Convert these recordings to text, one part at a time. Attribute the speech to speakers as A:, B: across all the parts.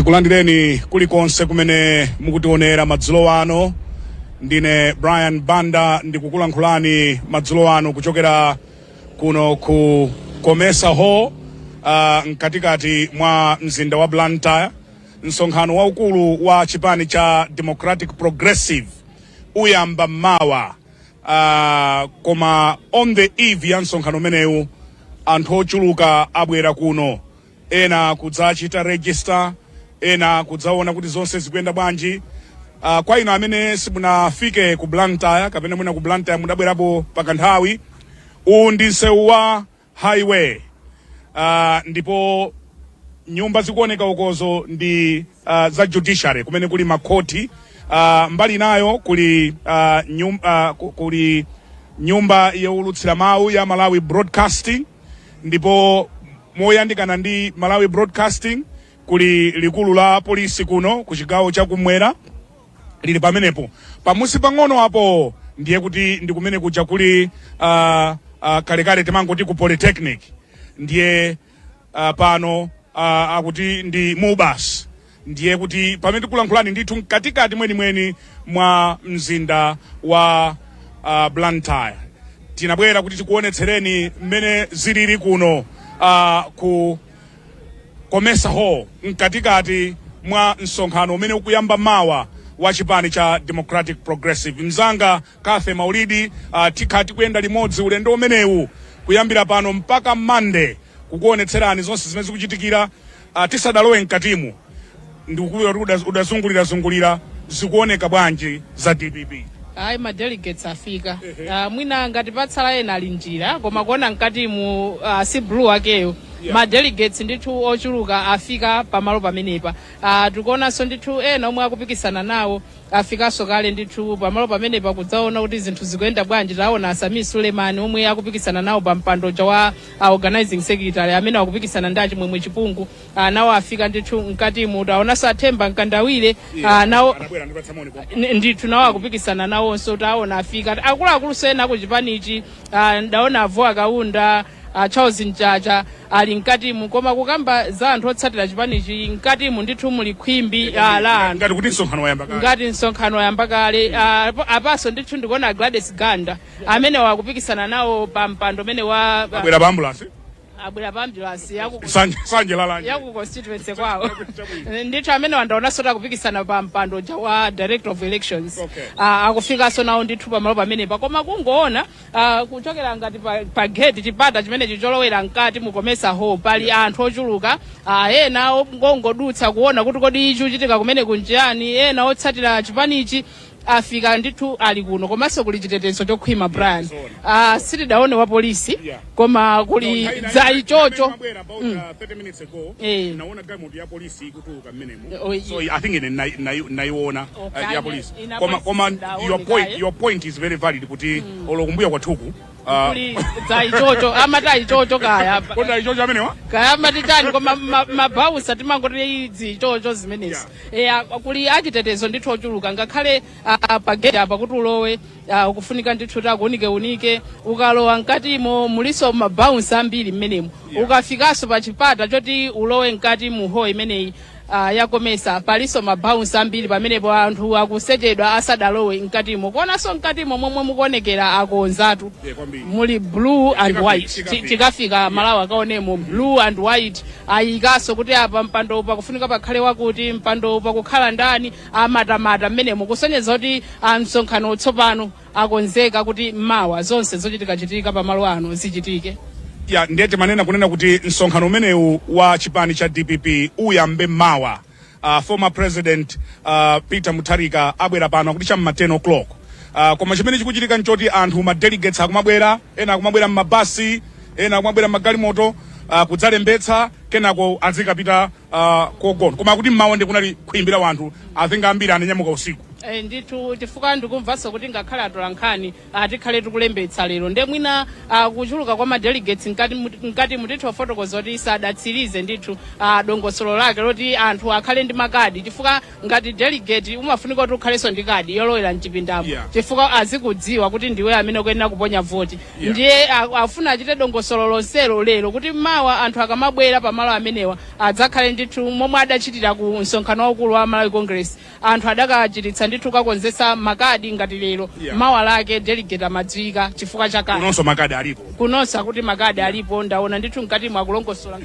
A: Tikulandireni kulikonse kumene mukutionera madzulo ano. Ndine Brian Banda ndikukulankhulani madzulo ano kuchokera kuno ku Komesa Hall mkatikati mwa mzinda wa Blantyre. Msonkhano waukulu wa chipani cha Democratic Progressive uyamba mawa. Koma on the eve ya msonkhano menewu anthu ochuluka abwera kuno, ena kudzachita register, ena kudzaona kuti zonse zikuyenda bwanji. Kwa ino amene simunafike ku Blantyre kapena mwina ku Blantyre mudabwerapo pakanthawi, uwu ndi msewu wa highway. Ndipo nyumba zikuoneka ukozo ndi za judiciary kumene kuli makhoti. Mbali nayo kuli kuli nyumba youlutsira mawu ya Malawi Broadcasting, ndipo moyandikana ndi Malawi Broadcasting kuli likulu la polisi kuno ku chigawo cha kumwera lili pamenepo. Pamusi pang'ono apo ndiye kuti ndi kumene kuja kuli kalekale timangoti ku Polytechnic, ndiye pano akuti ndi Mubas, ndiye kuti pamene tikulankhulani ndithu mkatikati mweni mwa mzinda wa Blantyre. Tinabwera kuti tikuonetsereni mmene zilili kuno ku Komesa Hall mkatikati mwa msonkhano umene ukuyamba mawa wa chipani cha Democratic Progressive. Mzanga Kathe Maulidi tikhati kuyenda limodzi ulendo umenewu kuyambira pano mpaka Monday kukuonetserani zonse zimene zikuchitikira. Tisadalowe mkatimu ndikukuwa udazungulira zikuoneka bwanji za DPP.
B: Ma delegates afika. Mwina ngati patsala ena ali njira koma kuona mkati mu si blue akeyo. Ma delegates ndithu ochuluka afika pamalo pamenepa. Tikuona so ndithu ena omwe akupikisana nawo afikaso kale ndithu pamalo pamenepa kudzaona kuti zinthu zikuyenda bwanji. Taona Asami Suleiman omwe akupikisana nawo pa mpando wa organizing secretary amene akupikisana ndi Chimwemwe Chipungu. Nawo afika ndithu mkati mu taona sa Themba Nkandawire nawo ndithu nawo akupikisana nawo so taona afika. Akulu sena ku chipanichi ndaona Avoa Kaunda Charles Nchacha ali mkatimu koma kukamba za anthu otsatira chipanichi mkatimu ndithu muli khwimbi la
A: ngati kuti msonkhano wayamba kale.
B: Ngati msonkhano wayamba kale apaso ndithu ndikuona Gladys Ganda amene wakupikisana nawo pa mpando mene wa
A: abwera pa ambulance.
B: Abwera pa ambulance
A: sanje lalanje
B: yaku constituency kwawo. Ndithu amene wandaona sota kupikisana pa mpando wa director of elections. Akufika so nawo ndithu pamalo pamenepa koma kungoona kuchokera ngati pa gate chipata chimene chicholowera mkati mu Komesa Hall pali anthu ochuluka. Ena ngongodutsa kuona kuti kodi ichi chitika kumene kunjani. Ena otsatira chipanichi afika ndithu ali kuno komanso kuli chitetezo chokhwima Brian. Sitidaone wa polisi koma kuli za ichocho.
A: 30 minutes ago naona gamoto ya polisi kutuka mmenemo. So I think naiona ya polisi. Koma your point is very valid kuti olokumbuya kwathuku
B: kuli za ichocho amata ichocho kaya
A: kona ichocho amenewa
B: kaya matitani koma mabausa timangoti ichocho zimenezi. Kuli achitetezo ndithu ochuluka ngakhale pa gate apa kuti ulowe ukufunika ndithu takuunike ukalowa mkatimo muliso mabausa ambiri mmenemo. Ukafikaso pa chipata choti ulowe mkati mu hall imeneyi ya Komesa paliso mabausa ambiri pamenepo anthu akusechedwa asadalowe mkatimo. Kuonanso mkatimo momwe mukuonekera akonzatu muli blue and white. Tikafika Malawi akaonemo blue and white ayikaso kuti apa mpando pakufunika pakhale wakuti mpando pakukhala ndani amatamata mmenemo kusonyeza kuti msonkhano tsopano akonzeka kuti mawa zonse zochitika pamalo ano zichitike.
A: Ndiyete manena kunena kuti msonkhano umenewu wa chipani cha DPP uyambe mawa. Former President Peter Mutharika abwera pano kuti chamma 10 o'clock. Koma chimene chikuchitika nchoti anthu ma delegates akumabwera, ena akumabwera m'mabasi, ena akumabwera m'magalimoto kudzalembetsa kenako azikapita kogona. Koma kuti mmawa ndi kunali kuimbira wanthu azinga ambiri ananyamuka usiku.
B: ndithu chifukwa ndikumvanso kuti ngakhale atolankhani tikhale tikulembetsa lero nde mwina kuchuluka kwa madelegates mkati mutithu wafotokoza kuti sadatsirize ndithu dongosolo lake loti anthu akhale ndi makadi chifukwa ngati delegate umafunika kuti ukhalenso ndi kadi yolowera mchipindapo chifukwa azikudziwa kuti ndiwe amene ukuyenera kuponya voti ndiye afuna achite dongosolo lonselo lero kuti mawa anthu akamabwera pamalo amenewa adzakhale ndithu momwe adachitira ku msonkhano waukulu wa Malawi Congress anthu adakachititsa ndithu kakonzesa makadi ngati lero mawa lake delegate amadziwika chifukwa cha kadi
A: kunonso makadi alipo
B: kunonso kuti makadi alipo ndaona ndithu mkati mwa kulongosola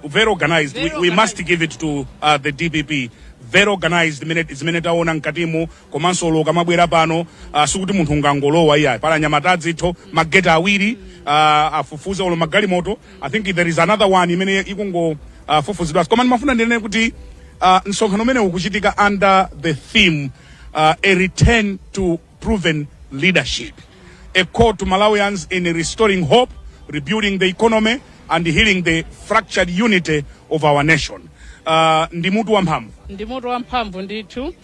A: very organized. We must give it to the DPP. Very organized zimene taona mkatimu komanso lo kamabwera pano sikuti munthu ngangolowa iya pala nyamata dzitho mageta awiri afufuza ulo magalimoto. I think there is another one imene ikungo fufuzidwa koma ndimafuna ndinene kuti msonkhano umene ukuchitika under the theme a return to proven leadership, a call to Malawians in restoring hope, rebuilding the economy and healing the fractured unity of our nation. Ndi mutu wamphamvu ndithu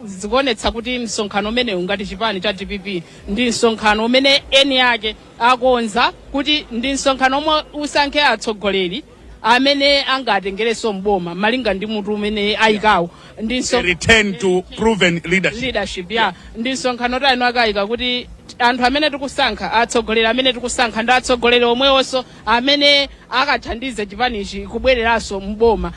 A: zikuonetsa kuti msonkhano umene ungati chipani cha DPP ndi msonkhano umene eni yake akonza kuti ndi msonkhano omwe usankhe atsogoleri amene angatengereso mboma malinga ndi mutu umene ayikawo ndi return to proven leadership
B: ndi msonkhano tayino akayika kuti anthu amene tikusankha atsogoleri amene tikusankha ndi atsogoleri omwewonso amene akathandize chipanichi kubwereranso mboma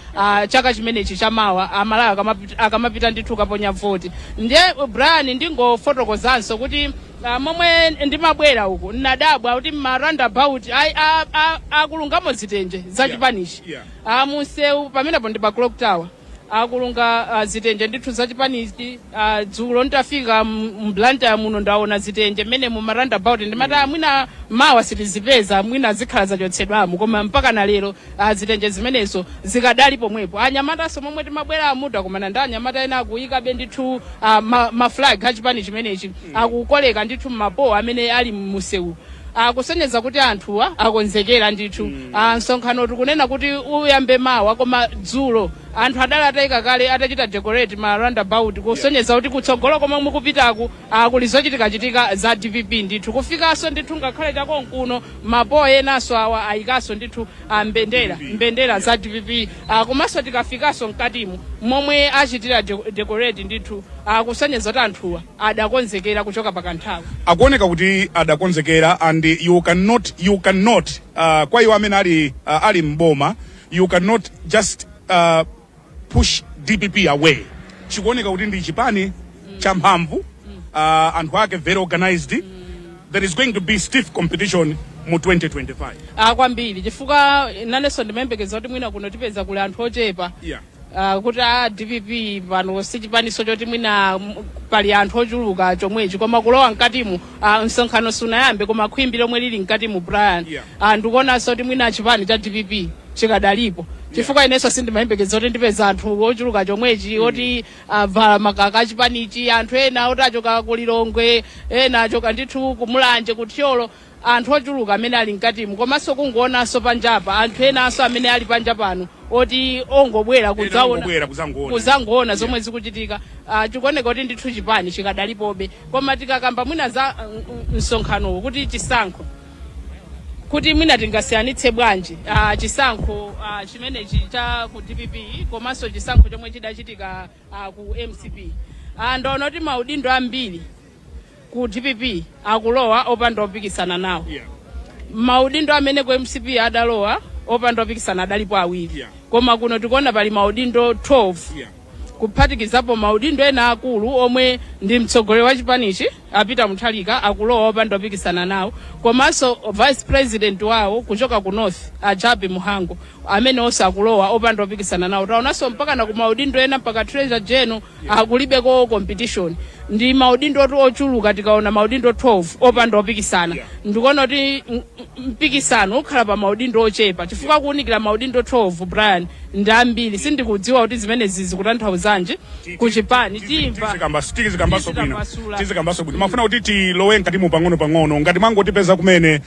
B: chaka chimenechi chamawa amalawi akamapita ndithu kaponya voti ndiye Brian ndingofotokozanso kuti momwe ndimabwera uku nnadabwa kuti maroundabout akulungamo zitenje za chipanichi munsewu pamenepo ndi pa clock tower akulunga zitenje ndithu za chipanichi dzulo nditafika mblanta muno ndaona zitenje mmene mu maroundabout ndimati mwina mawa sitizipeza mwina zikhala zachotsedwamo koma mpaka na lero zitenje zimenezo zikadali pomwepo anyamataso momwe timabwera amuda komana ndi anyamata ena akuyikabe ndithu maflag achipani chimenechi akukoleka ndithu mapowa amene ali mmusewu kusonyeza kuti anthuwa akonzekera ndithu msonkhano tikunena kuti uyambe mawa koma dzulo anthu adali atayika kale atachita decorate ma roundabout kusonyeza kuti kutsogolo komwe mukupitaku kuli zochitika za DPP ndithu kufikaso ndithu ngakhale chakonkuno mapowa enaso awa ayikaso ndithu mbendera za DPP komanso tikafikaso mkatimu momwe achitira decorate ndithu kusonyeza kuti anthuwa adakonzekera kuchoka pakanthawi
A: akuoneka kuti adakonzekera and you cannot kwa iwo amene ali mboma you cannot just push DPP away. Chikuoneka kuti ndi chipani cha mphamvu anthu ake very organized. There is going to be stiff competition mu 2025
B: kwambiri chifukwa nanenso ndimembekeza kuti mwina kuno tipeza kuli anthu ochepa kuti DPP pano sichipaniso choti mwina pali anthu ochuluka chomwechi koma kulowa mkatimu msonkhano sunayambe koma khwimbi lomwe lili mkatimu Brian ndikuonanso kuti mwina chipani cha DPP chikadalipo chifukwa inenso sindimayembekeza kuti ndipeza anthu ochuluka chomwechi oti vala makaka achipanichi anthu ena oti achoka kulilongwe ena achoka ndithu kumulanje kuthyolo anthu ochuluka amene ali mkatimu komanso kungoonanso panjapa anthu enanso amene ali panja pano oti ongobwera kuzangoona zomwe zikuchitika chikuoneka kuti ndithu chipani chikadalipobe koma tikakamba mwina za msonkhanowo kuti chisankho kuti mwina tingasiyanitse bwanji chisankho chimenechi cha ku DPP komanso chisankho chomwe chidachitika ku MCP ndaona kuti maudindo ambiri ku DPP akulowa opanda opikisana nawo maudindo amene ku MCP adalowa opanda opikisana adalipo awiri koma kuno tikuona pali maudindo 12 kuphatikizapo maudindo ena akulu omwe ndi mtsogoleri wa chipanichi apita Muthalika akulowa opanda opikisana nawo komanso vice president wawo kuchoka ku north Ajabi Muhango amene onse akulowa opanda opikisana nawo taonanso mpaka na ku maudindo ena mpaka treasurer general akulibeko competition ndi maudindo ochuluka tikaona maudindo 12 opanda opikisana ndikuona kuti mpikisano ukhala pa maudindo ochepa chifukwa kuunikira maudindo 12 Brian ndambiri sindikudziwa kuti zimenezi zikutanthauzanji kuchipani timva
A: tizikambaso bwino mafuna kuti tilowe nkatimu pang'ono ngati mangotipeza kumene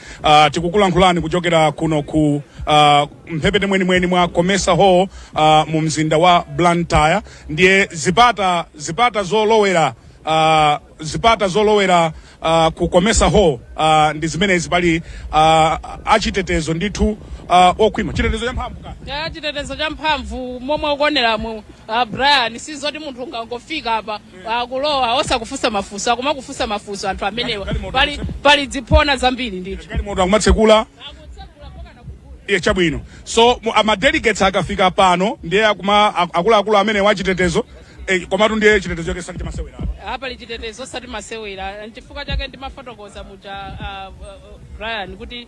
A: tikukulankhulani kuchokera kuno ku mphepete mwenimweni mwa Komesa Hall mu mzinda wa Blantyre ndiye zipata zolowera ku Komesa Hall ndi zimenezi pali achitetezo ndithu okhwima chitetezo cha mphamvu
B: ya chitetezo cha mphamvu momwe ukonera mu Brian sizoti munthu ngangofika apa kulowa osakufusa mafuso akumakufusa mafuso anthu amenewa pali dziphona zambiri ndithu
A: kali moto akumatsekula chabwino so ama delegates akafika pano ndiye akuluakulu amene wachitetezo komatu ndiye chitetezo chake sakiti masewera
B: pali chitetezo sati masewera chifukwa chake ndimafotokoza muja Brian kuti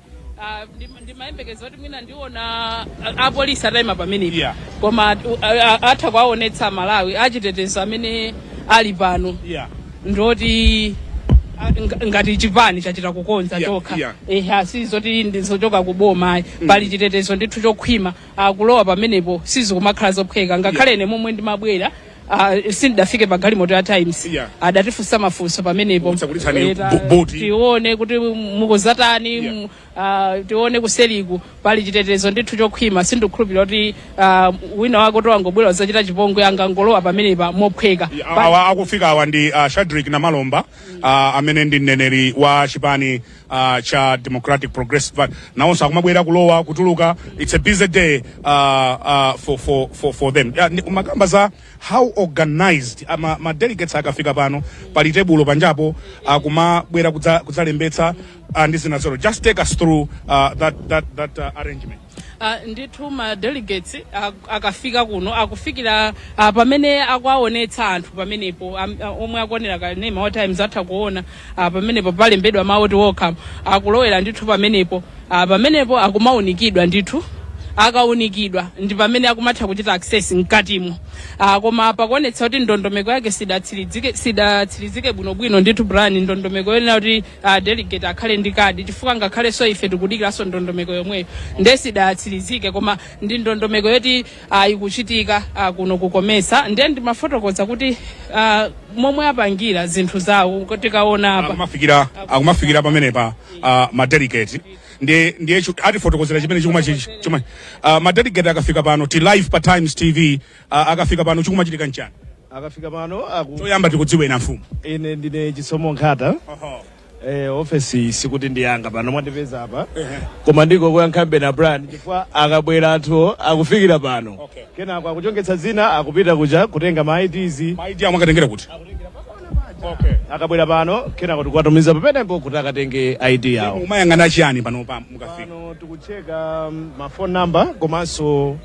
B: ndimayembekeza kuti mwina ndiona apolisi atayima pamenepo koma atha kuwaonetsa Malawi achitetezo amene ali pano ndoti ngati chipani chachita kukonza chokha sizoti ndizochoka kuboma pali chitetezo ndithu chokhwima kulowa pamenepo sizikumakhala zophweka ngakhale ine momwe ndimabwera sindafike pa galimoto ya Times adatifusa mafunso pamenepo tione kuti mukuzatani tione kuseliku pali chitetezo ndithu chokhwima sindikhulupirira kuti wina wako towangobwera zachita chipongwe angangolowa pamenepa mophweka
A: akufika awa ndi Shadrack Namalomba amene ndi mneneri wa chipani cha Democratic Progressive Party nawonso akumabwera kulowa kutuluka it's a busy day for them umakamba za how organized ma delegates akafika pano pali tebulo panjapo akumabwera kudzalembetsa ndi zinazolo just take us through that arrangement
B: ndithu ma delegates akafika kuno akufikira pamene akuwaonetsa anthu pamenepo omwe akuonera kanema wa Times atha kuona pamenepo palembedwa mawu oti welcome akulowera ndithu pamenepo akumaunikidwa ndithu akaunikidwa ndi pamene akumatha kuchita access mkatimo koma pakuonetsa kuti ndondomeko yake sidatsirizike bwinobwino ndithu Brian ndondomeko yonena kuti delegate akhale ndi kadi chifukwa ngakhale so ife tikudikiranso ndondomeko yomweyo nde sidatsirizike koma ndi ndondomeko yoti ikuchitika kuno kukomesa ndiye ndimafotokoza kuti momwe apangira zinthu zawo tikaona apa
A: akumafikira pamenepa ma delegate ndiye atifotokozera chimene chuma ma delegate akafika pano ti live pa Times TV akafika pano chikumachitika nchani
C: akafika pano
A: toyamba tikudziwe ina mfumu
C: ine ndine Chisomo Nkhata office sikuti ndiyanga pano mwandipeza apa koma ndiko kuyankhambe na Brian chifukwa akabwera anthu akufikira pano kenako akuchongetsa zina akupita kuja kutenga ma IDs
A: amwakatengera kuti
C: akabwera pano kenako tikuwatumiza pamenepo kuti akatenge ID yawo
A: umayang'ana chiyani pano mukafika
C: pano tikucheka ma phone number komanso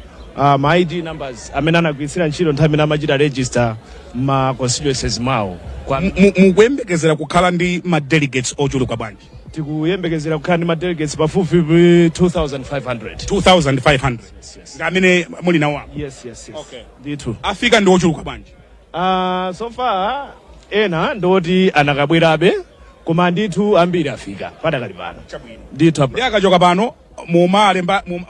C: ma ID numbers amene anagwiritsira ntchito nthawi imene amachita register ma constituencies mwawo
A: mukuyembekezera kukhala ndi ma delegates ochuluka bwanji
C: tikuyembekezera kukhala ndi ma delegates pafupifupi 2500
A: ngamene muli nawo
C: yes ndithu
A: afika ndi ochuluka bwanji
C: so far ena ndoti anakabwerabe koma ndithu ambiri afika padakali pano ndithu
A: akachoka pano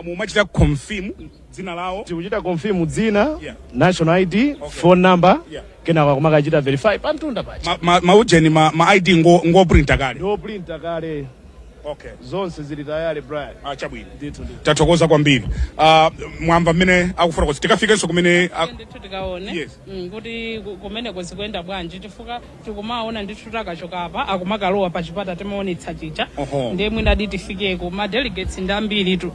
A: mumachita confirm dzina lawo
C: tikuchita confirm dzina national ID phone number kenako kumakachita verify pamtunda pacha
A: maujeni ma ID ngo printa kale
C: zonse zili tayari Brian
A: chabwino tathokoza kwambiri mwamba mmene akufotokoza tikafikenso kumene
B: ndithu tikaone kuti kumene kuzikuyenda bwanji chifukwa tikumaona ndithu takachoka apa akumakalowa pa chipata timaonetsa chicha ndiye mwina adi tifikeko ma delegates ndi ambiri tu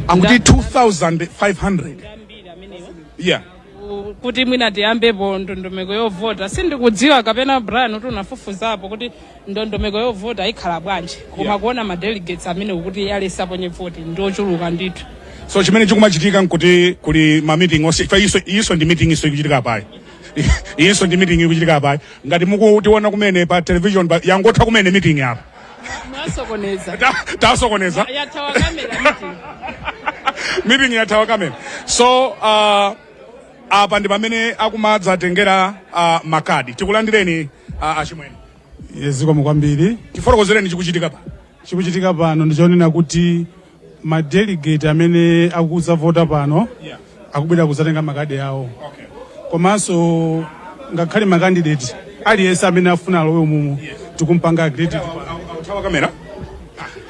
A: akuti 2500
B: ambiri amenewo kuti mwina tiyambepo ndondomeko yovota sindikudziwa kapena Brian kuti unafufuzapo kuti ndondomeko yovota ikhala bwanji koma kuona ma delegates amene kuti yalesapo nyevoti ndochuluka ndithu
A: so chimene chikumachitika nkuti kuli ma meeting iso ndi meeting iso ikuchitika pale iso ndi meeting ikuchitika pale ngati mukutiona kumene pa television yangotha kumene meeting apa
B: mwasokoneza
A: tasokoneza
B: yathawa kamera meeting
A: meeting yathawa kamera so apa ndi pamene akumadzatengera makadi tikulandireni achimwene
D: zikomo kwambiri
A: tifotokozereni
D: chikuchitika pano ndichonena kuti ma delegate amene akudzavota pano akubwera kuzatenga makadi awo.
A: Okay.
D: Komanso ngakhale makandidate aliyense amene afuna alowe umumu tikumpanga agreed.
A: Athawa kamera.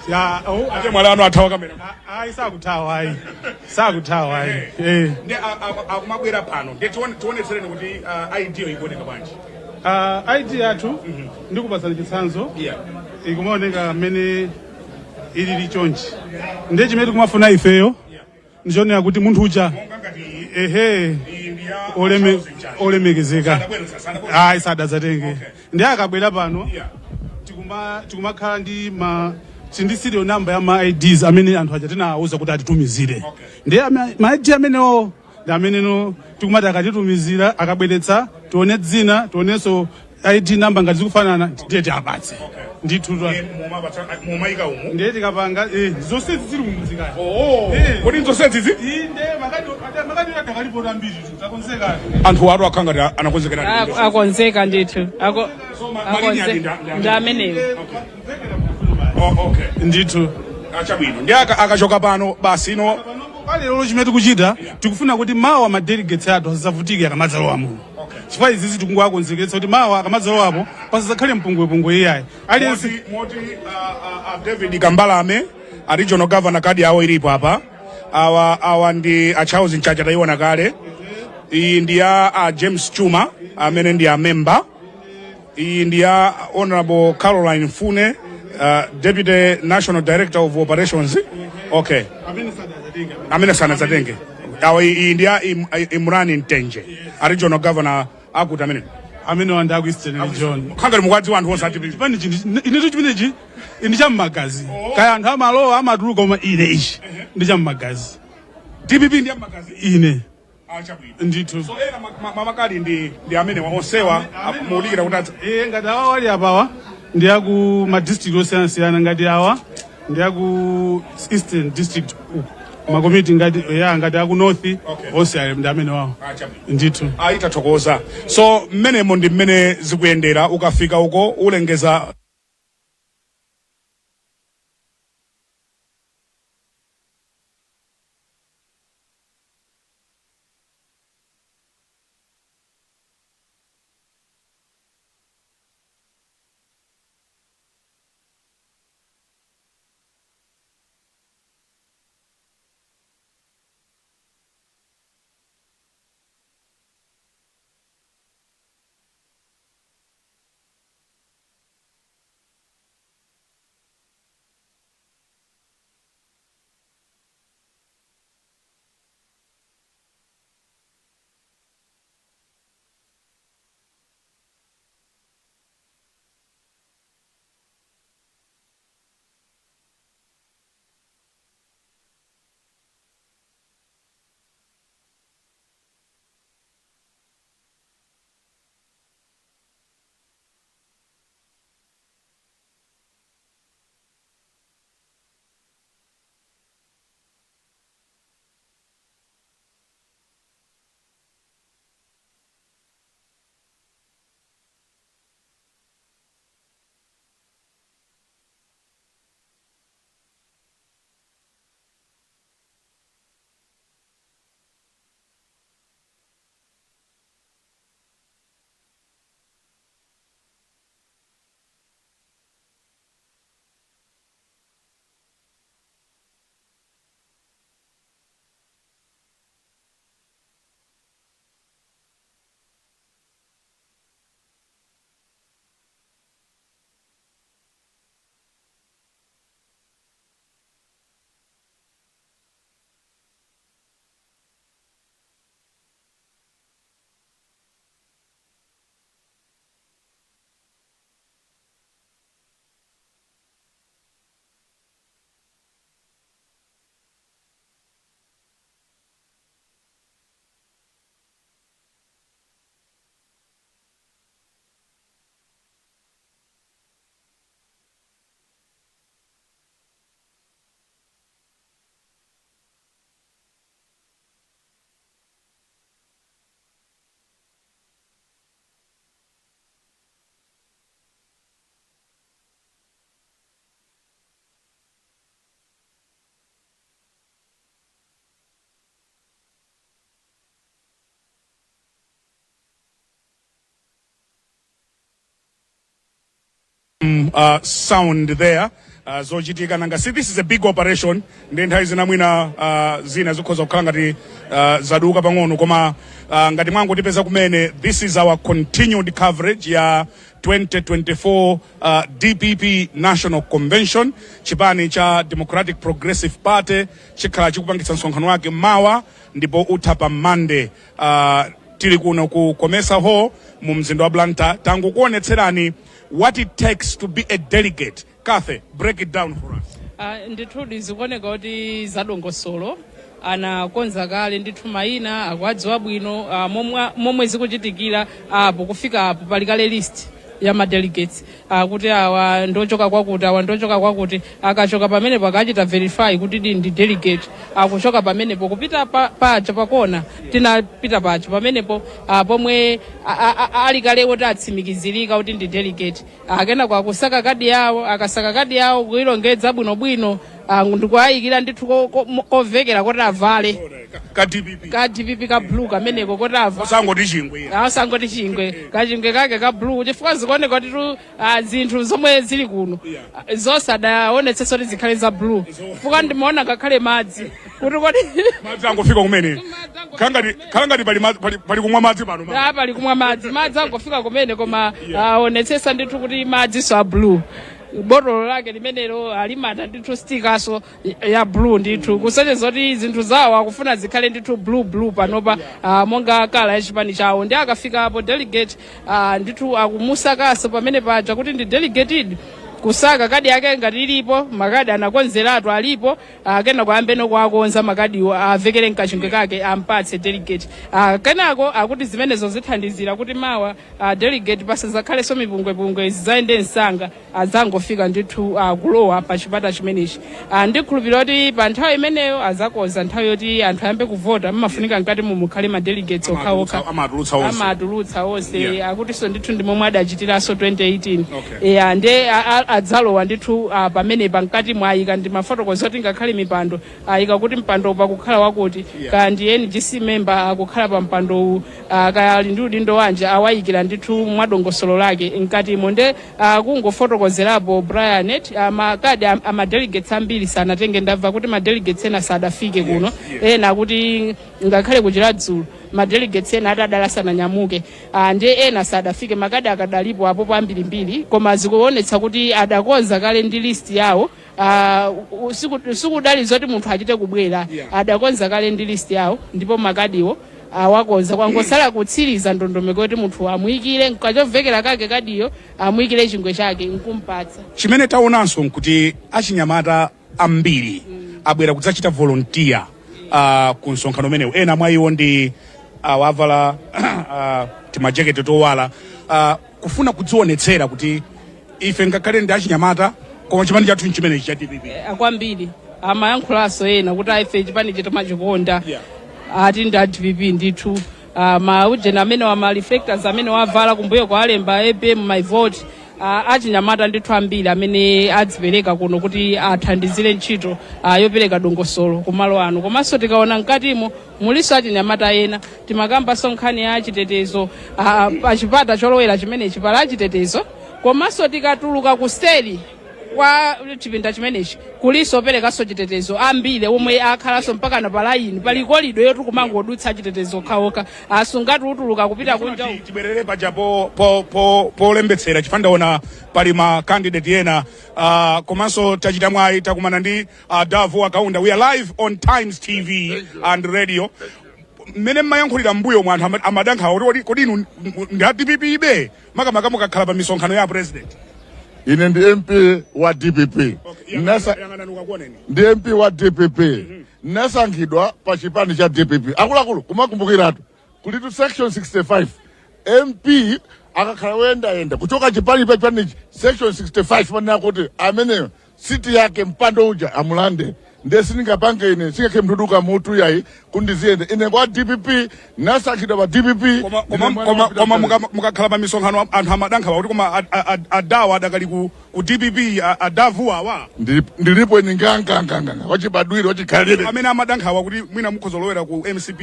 D: Ya
A: Ate mwala anu athawa kamera.
D: ayi sakuthawa ayi. Sakuthawa ayi.
A: Ndi akumabwera pano. Ndi tionetsereni kuti ID ikuoneka bwanji.
D: ID yathu ndikupasani chitsanzo.
A: Yeah.
D: Ikumaoneka amene ilili chonchi. Ndiye chimene tikumafuna ifeyo. Ndichonera kuti munthu uja ehe olemekezeka. Ayi sadazatenge. Ndiye akabwera pano tikumakhala ndi ndi serial number ya ma IDs amene anthu aja tinawuza kuti atitumizire. Ndiye ma ID amenewo ndi ameneno tikumati akatitumizira akabweretsa tione dzina tionenso ID number ngati zikufanana ndiye tiapatse. Ndithu
A: Mumaika umu.
D: ndiye tikapanga zonse zili kumuzikani.
A: Kodi zonse zizi?
D: Inde makadi akalipo ambiri takonzeka.
A: Anthu atu akhanga anakonzekera.
B: akonzeka ndithu
A: Akonzeka.
B: ndi amenewo.
A: Okay.
D: Ndithu
A: Achabwino. Ndi akachoka pano basi ino.
D: pale lero chimene tikuchita tikufuna kuti mawa ma delegates athu asavutike akamadzalowamu. Chifukwa izizi tikungowakonzeketsa kuti mawa akamadzalowapo pasazakhale mpungwepungwe iyayi. Aliyense
A: Moti David Kambalame, a regional governor kadi yawo ilipo apa. Awa ndi a Charles Nchacha taiona kale. Iyi ndi ya James Chuma amene ndi a member. Iyi ndi ya Honorable Caroline Fune, Deputy National Director of Operations. Okay. Amene sanazatenge. Awa iyi ndi ya Imran Ntenje, a regional governor akuti amene
D: wanda ku Eastern Region.
A: khanga mukwadzi wanthu onse ati
D: Chipani inetu chimenechi ndi cham'magazi. Kaya anthu amalowa amatuluka koma ine ichi ndi cham'magazi.
A: DPP ndi amagazi
D: Ine
A: achabwino.
D: ndithu.
A: So era mamakali ndi amene onsewa mudikira kuti
D: ngati awa wali apawa ndi aku ma district osiyanasiyana ngati awa ndi aku Eastern District makomiti ngati aku North onse ali ndi amene wawo. Ndithu
A: aitathokoza. So mmenemo ndi mmene zikuyendera ukafika uko ulengeza sound there. Zochitika nanga see this is a big operation ndi nthawi zina mwina zina zikhoza kukhala ngati zaduka pang'ono koma ngati mwangu tipeza kumene this is our continued coverage ya 2024 DPP National Convention. Chipani cha Democratic Progressive Party chikhala chikupangitsa msonkhano wake mawa ndipo uthapa Monday. Tili kuno kukomesa ho mu mzinda wa Blantyre tangu kuonetserani what it takes to be a delegate. Kathe, break it down for us.
B: Ndithu zikuoneka kuti zadongosolo anakonza kale ndithu mayina akwadziwa bwino momwe zikuchitikira apo kufika apo pali kale list ya ma delegates kuti awa ndochoka kwakuti awa ndochoka kwakuti akachoka pamene pakachita verify kuti ndi delegate akuchoka pamenepo kupita paja pakona tinapita paja pamenepo pomwe ali kale woti atsimikizirika kuti ndi delegate akena kwa kusaka kadi yawo akasaka kadi yawo kuilongedza bwinobwino ndikuayikira ndithu kovekera kuti avale
A: ka DPP
B: ka blue kameneko kuti avale
A: sangoti chingwe
B: kachingwe kake ka blue chifukwa zikuoneka kuti zinthu zomwe zili kuno zosadaonetsetsa kuti zikhale za blue fuka ndimaona ngakhale madzi kuti kodi
A: madzi angofika kumene khangati pali kumwa madzi pano
B: pali kumwa madzi angofika kumene koma aonetsetsa ndithu kuti madzi so a blue botolo lake limenelo alimata ndithu stikaso ya blue ndithu kusonyeza kuti zinthu zawo akufuna zikhale ndithu blue panopa monga kala ya chipani chawo ndi akafika apo delegate ndithu akumusakaso pamene paja kuti ndi delegated kusaka kadi yake ngati ilipo makadi anakonzeratu alipo kena kuyambe nokuakonza makadiwo avekere mkachingwe kake ampatse delegate kenako akuti zimenezo zithandizira kuti mawa delegate pasazakhaleso mipungwepungwe zizayende msanga azangofika ndithu kulowa pa chipata chimenechi ndikhulupirira kuti pa nthawi imeneyo azakonza nthawi yoti anthu ayambe kuvota mmafunika mkati mukhale ma delegates okhaokha amatulutsa onse akutinso ndithu ndi momwe adachitiranso 2018 nde adzalowa ndithu pamene pankati mwayika ndi mafotokozi oti ngakhale mipando ayika kuti mpando pakukhala wakuti kandi NGC member akukhala pa mpando kali ndi udindo wanje awayikira ndithu mwadongosolo lake mkatimo nde kungofotokozerapo Brianet makadi ama delegates ambiri sanatenge ndabva kuti ma delegates ena sadafike kuno ena kuti ngakhale kuchira dzulo ma delegates ena adadala sananyamuke ndi ena sadafike makadi akadalipo apo pambirimbiri koma zikuonetsa kuti adakonza kale ndi list yawo sikudali zoti munthu achite kubwera adakonza kale ndi list yawo ndipo makadiwo wakonza kwangosala kutsiriza ndondomeko kuti munthu amuyikire nkachovekera kake kadiyo amuyikire chingwe chake nkumpatsa
A: chimene taonanso nkuti achinyamata ambiri abwera kudzachita volunteer ku msonkhano umenewu ena mwa iwo ndi wavala timajeketi towala kufuna kudzionetsera kuti ife ngakhale ndi achinyamata koma chipani chathu chimenechi cha DPP
B: kwambiri amayankhulaso ena kuti ife chipani chetu machikonda ati ndi DPP ndithu maujena amene wama reflectors amene wavala kumbuyo kwa alemba APM my vote achinyamata ndithu ambiri amene adzipereka kuno kuti athandizire ntchito yopereka dongosolo kumalo ano komanso tikaona mkatimo muliso achinyamata ena timakambanso nkhani ya chitetezo pa chipata cholowera chimenechi pala achitetezo komanso tikatuluka ku steli kwa chipinda chimenechi kuliso operekaso chitetezo ambiri omwe akhalaso mpaka na palayini pali kolido yotu kumangodutsa chitetezo okhaokha asungati utuluka kupita kunja
A: tibwerere paja polembetsera chifandaona pali ma candidate ena komanso tachita mwayi takumana ndi Davu Akaunda. We are live on Times TV and radio. Mene mayankhulira mbuyo mwa anthu amadankhawa kodi inu ndi DPP ibe makamaka mukakhala pa misonkhano ya president.
E: Ine ndi MP wa DPP. Ndi MP wa DPP. Nasankhidwa pa chipani cha DPP. Akuluakulu kumakumbukiratu kulitu section 65. MP akakhala wenda kuchoka chipani pa chipanichi section 65 manena kuti amene siti yake mpando uja amulande. Ndesi ningapange ine singakhe mtuduka mutu yayi kundiziyende ine kwa DPP nasankhidwa pa DPP
A: koma mukakhala pa misonkhano anthu amadankhawa kuti koma adawa adakali ku DPP adavu awa
E: ndilipo ine nganga wachibadwiri wachikhalire
A: amene amadankhawa kuti mwina mukhozolowera ku MCP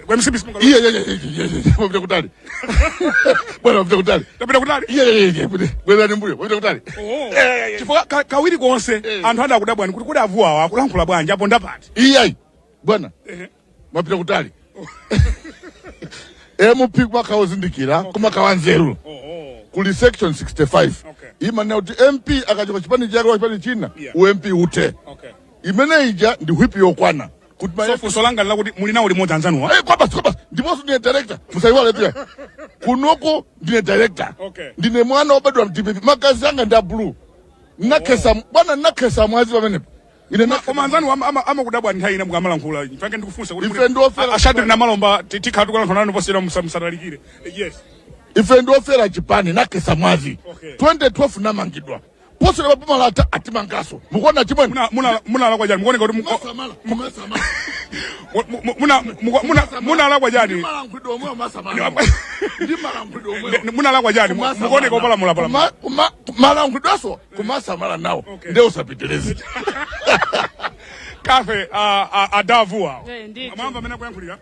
A: Kwa MC Speaker.
E: Mapita kutali. Bwana mapita kutali.
A: Tapita kutali.
E: Bwana ni mbuyo, mapita kutali.
A: Chifukwa kawiri konse anthu anda akudabwa kuti kodi avuwa akulankhula bwanji apo ndapati.
E: Iyayi. Bwana. Mapita kutali. MP kwakawozindikira kumakawanzeru. Kuli section 65. Imane kuti MP akachoka chipani chake chipani china UMP ute. Imene ija ndi whip yokwana.
A: So funso langa la kuti muli nawo limodzi anzanuwa.
E: Kwa basi ndiponso ndine director musaiwale pia kunoko ndine director ndine mwana obadwa mDPP makazi anga nda blue nakesa bwana nakesa mwazi pamenepo ine
A: koma anzanu amakudabwa nthawi ina mukamalankhula mfange ndikufunsa kuti
E: ife ndiofera
A: ashadri na malomba tikhatu kulankhula nanu posera musatalikire. Yes,
E: ife ndiofera chipani nakesa mwazi 2012 namangidwa poso la boma la atimangaso mukona chimwe
A: muna la kwa jani mukoneka kuti muna la kwa jani muna la kwa jani mukoneka opala mula
E: malangwidoso kumasamala nawo ndio usapiteleze
A: kafe adavuwa
B: ndithu.
A: amamba amene akuyankhulira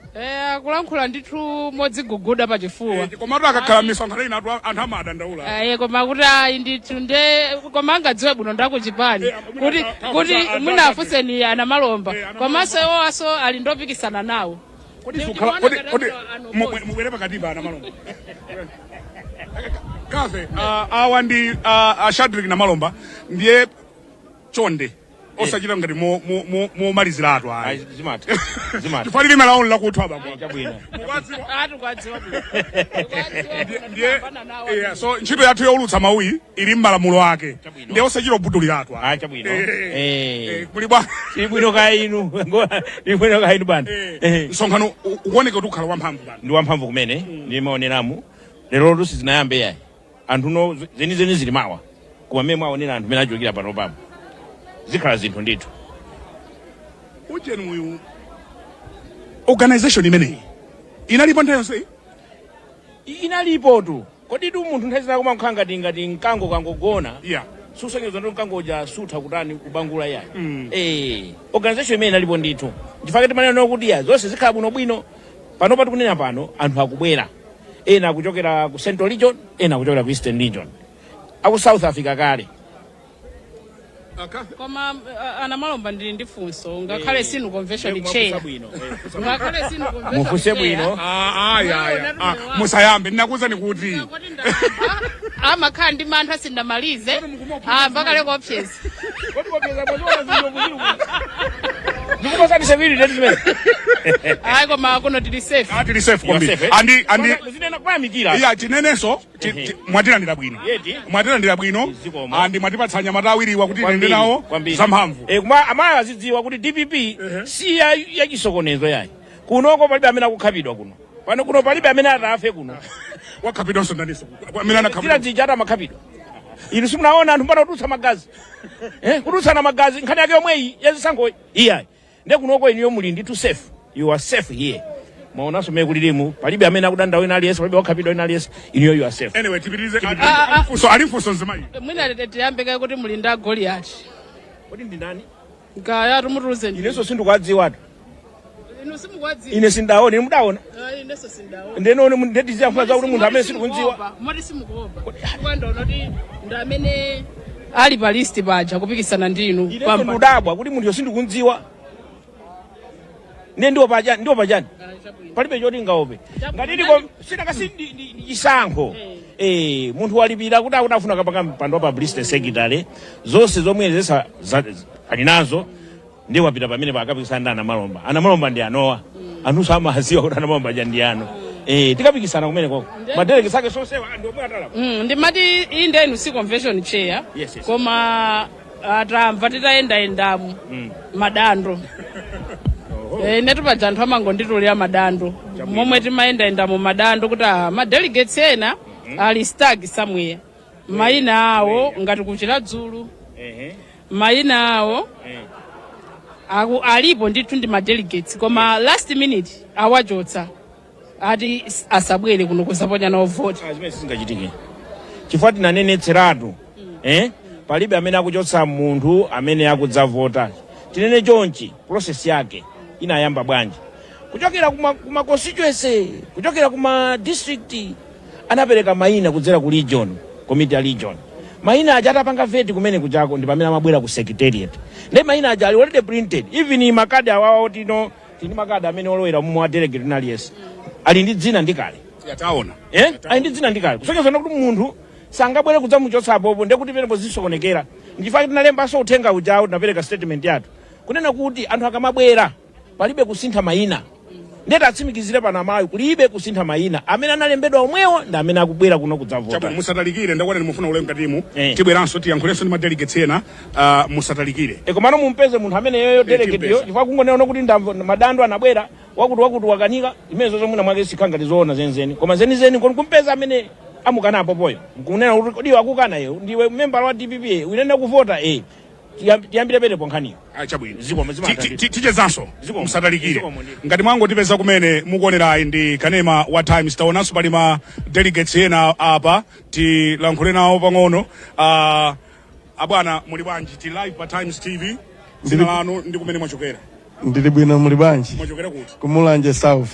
B: kulankhula ndithu modziguguda pachifuwa.
A: koma atu akakhala misonkhano ina anthu amadandaula.
B: Koma kuti ayi ndithu nde koma angadziwe bwino ndakuchipani kuti munafunseni ana malomba komanso iwowaso ali ndopikisana nawo.
A: Kodi mubwere pakatipa ana malomba. Kafe awa ndi Shadrack na malomba ndiye chonde osachita ngati momalizira atu ayi
F: zimata
A: tifali lima laoni lakuthwa baba
F: chabwino
A: so ntchito yathu youlutsa mawuyi ili m'malamulo ake ndiye osachita obudulira atu
F: ayi chabwino
A: kuli bwana
F: ibwino kainu ibwino kainu bana
A: msonkhano ukuoneka kuti ukhala wamphamvu bana
F: ndi wamphamvu kumene ndimaoneramu lero lusi zinayambe yayi anthu no zenizeni zili mawa koma mmene mwaonera anthu mmene achokera pano pamo zikhala zinthu ndithu
A: ujeni uyu organization imeneyi inalipo nthawi yonse
F: inalipo tu kodi tu munthu nthawi zina kumakhala ngati mkango kangogona susonyeza ndo mkango uja sutha kutani kubangula yayi organization imene inalipo ndithu ndifake timanena kuti ya zonse zikhala bwinobwino pano pati kunena pano anthu akubwera ena akuchokera ku Central Region ena akuchokera ku Eastern Region aku South Africa kale.
B: Koma ana malomba ndili ndi funso ngakhale sinu convention chair ngakhale sinu convention
F: bwino
A: musayambe ndinakuza nikuti
B: amakhala ndi mantha sindamalize mpaka leko options ayi koma kuno tili safe
A: kwambiri
F: zinena kuyamikira
A: iya tinenenso mwatilandira bwino andi mwatipatsa anyamata awiriwa kuti tiyende nawo zamphamvu
F: kuma amayi azidziwa kuti DPP si yachisokonezo yayi kunoko palibe amene akukhapidwa kuno pano kuno palibe amene atafe kuno
A: wakhapidwanso ndaniso amene anakhapidwa
F: zija atamakhapidwa inu simunaona anthu mpaka kutulutsa magazi kutulutsana magazi nkhani yake yomweyi yazisankho iyayi nde kunoko iniyo muli ndithu safe you are safe here maonaso mmene kulilimu palibe amene akudandawo ina aliyense palibe wakhapidwa ina aliyense iniyo you are safe.
A: Anyway tipitirize alifunso nzimayi
B: mwina tiyambeke kuti muli ndi Goliath
F: kodi ndi ndani
B: ngaya tumutuluze
F: inenso sindikuwadziwa atu
B: inu simukuwadziwa
F: ine sindaona ine mudaona
B: inenso sindaona
F: ndenoone ndetiziya mfuna zakuti munthu amene sindikunziwa
B: moti simukuopa kwandaona kuti ndi amene ali pa list paja kupikisana ndinu
F: inenso ndudabwa kuti munthu yosindikunziwa ne ndiwo pajani palibe choti ngaope ngati ndiko sinakasi chisankho munthu walipira kuti akutafuna kapaka mpando wa publicity secretary zonse zomwe zesa ali nazo ndiye wapita pamene pakapikisana ana malomba ndi anowa anthu amaziwa kuti ana malomba ndi ano tikapikisana kumene koko madeleke sake sonse ndi omwe atala
B: ndimati inde inu si convention chair koma atamva titayendayendamo madando netu paja anthu amangonditulira madando momwe timayendayendamo madando kuti madelegates ena ali stag somewhere mayina awo ngati kuchira dzulu mayina awo alipo ndithu ndi madelegates koma last minute awachotsa ati asabwere kuno kusaponya nawo vote
F: zimene singachitike chifukwa tinanenetseratu palibe amene akuchotsa munthu amene akudzavota tinene chonchi process yake inayamba bwanji kuchokera kuma constituency, kuchokera kuma district anapereka maina kudzera ku region, committee ya region. Maina aja atapanga veti kumene kuchako ndi pamene amabwera ku secretariat. Ndi maina aja ali already printed. Even makadi awawo tino tini makadi amene olowera mu wa delegate naliyes. Ali ndi dzina ndikale.
A: Yataona.
F: Ali ndi dzina ndikale. Kusonyeza kuti munthu sangabwere kudzamuchotsa apopo ndi kuti pene pozisokonekera. Ndifaka tinalemba so uthenga ujawo tunapereka statement yathu. Kunena kuti anthu akamabwera palibe kusintha maina. Ndeta atsimikizire pana mayi kulibe kusintha maina amene analembedwa omwewo ndi amene akubwera kuno kudzavota.
A: Chapo musatalikire ndakwana nimufuna ule mkatimu tibweranso tiyankhulenso ndi madelegates ena musatalikire.
F: Komano mumpeze munthu amene yoyo delegate yo chifukwa kungoneona kuti madando anabwera wakuti wakanika imenezo zomwe mwake sikhanga tizoona zenzeni koma zenizeni kumpeza amene amukana apopoyo kunena kuti kodi wakukana iwe ndiwe member wa DPP unenda kuvota tiyambire pete ponkhani.
A: Chabwino tichezanso musatalikire ngati mwango tipeza kumene mukuonerayi ndi kanema wa Times taonanso pali ma delegates ena apa tilankhule nawo pang'ono. Abwana muli bwanji ti live pa Times TV dzina lanu ndi kumene mwachokera?
G: Ndili bwino muli bwanji?
A: Mwachokera kuti?
G: Kumulanje South.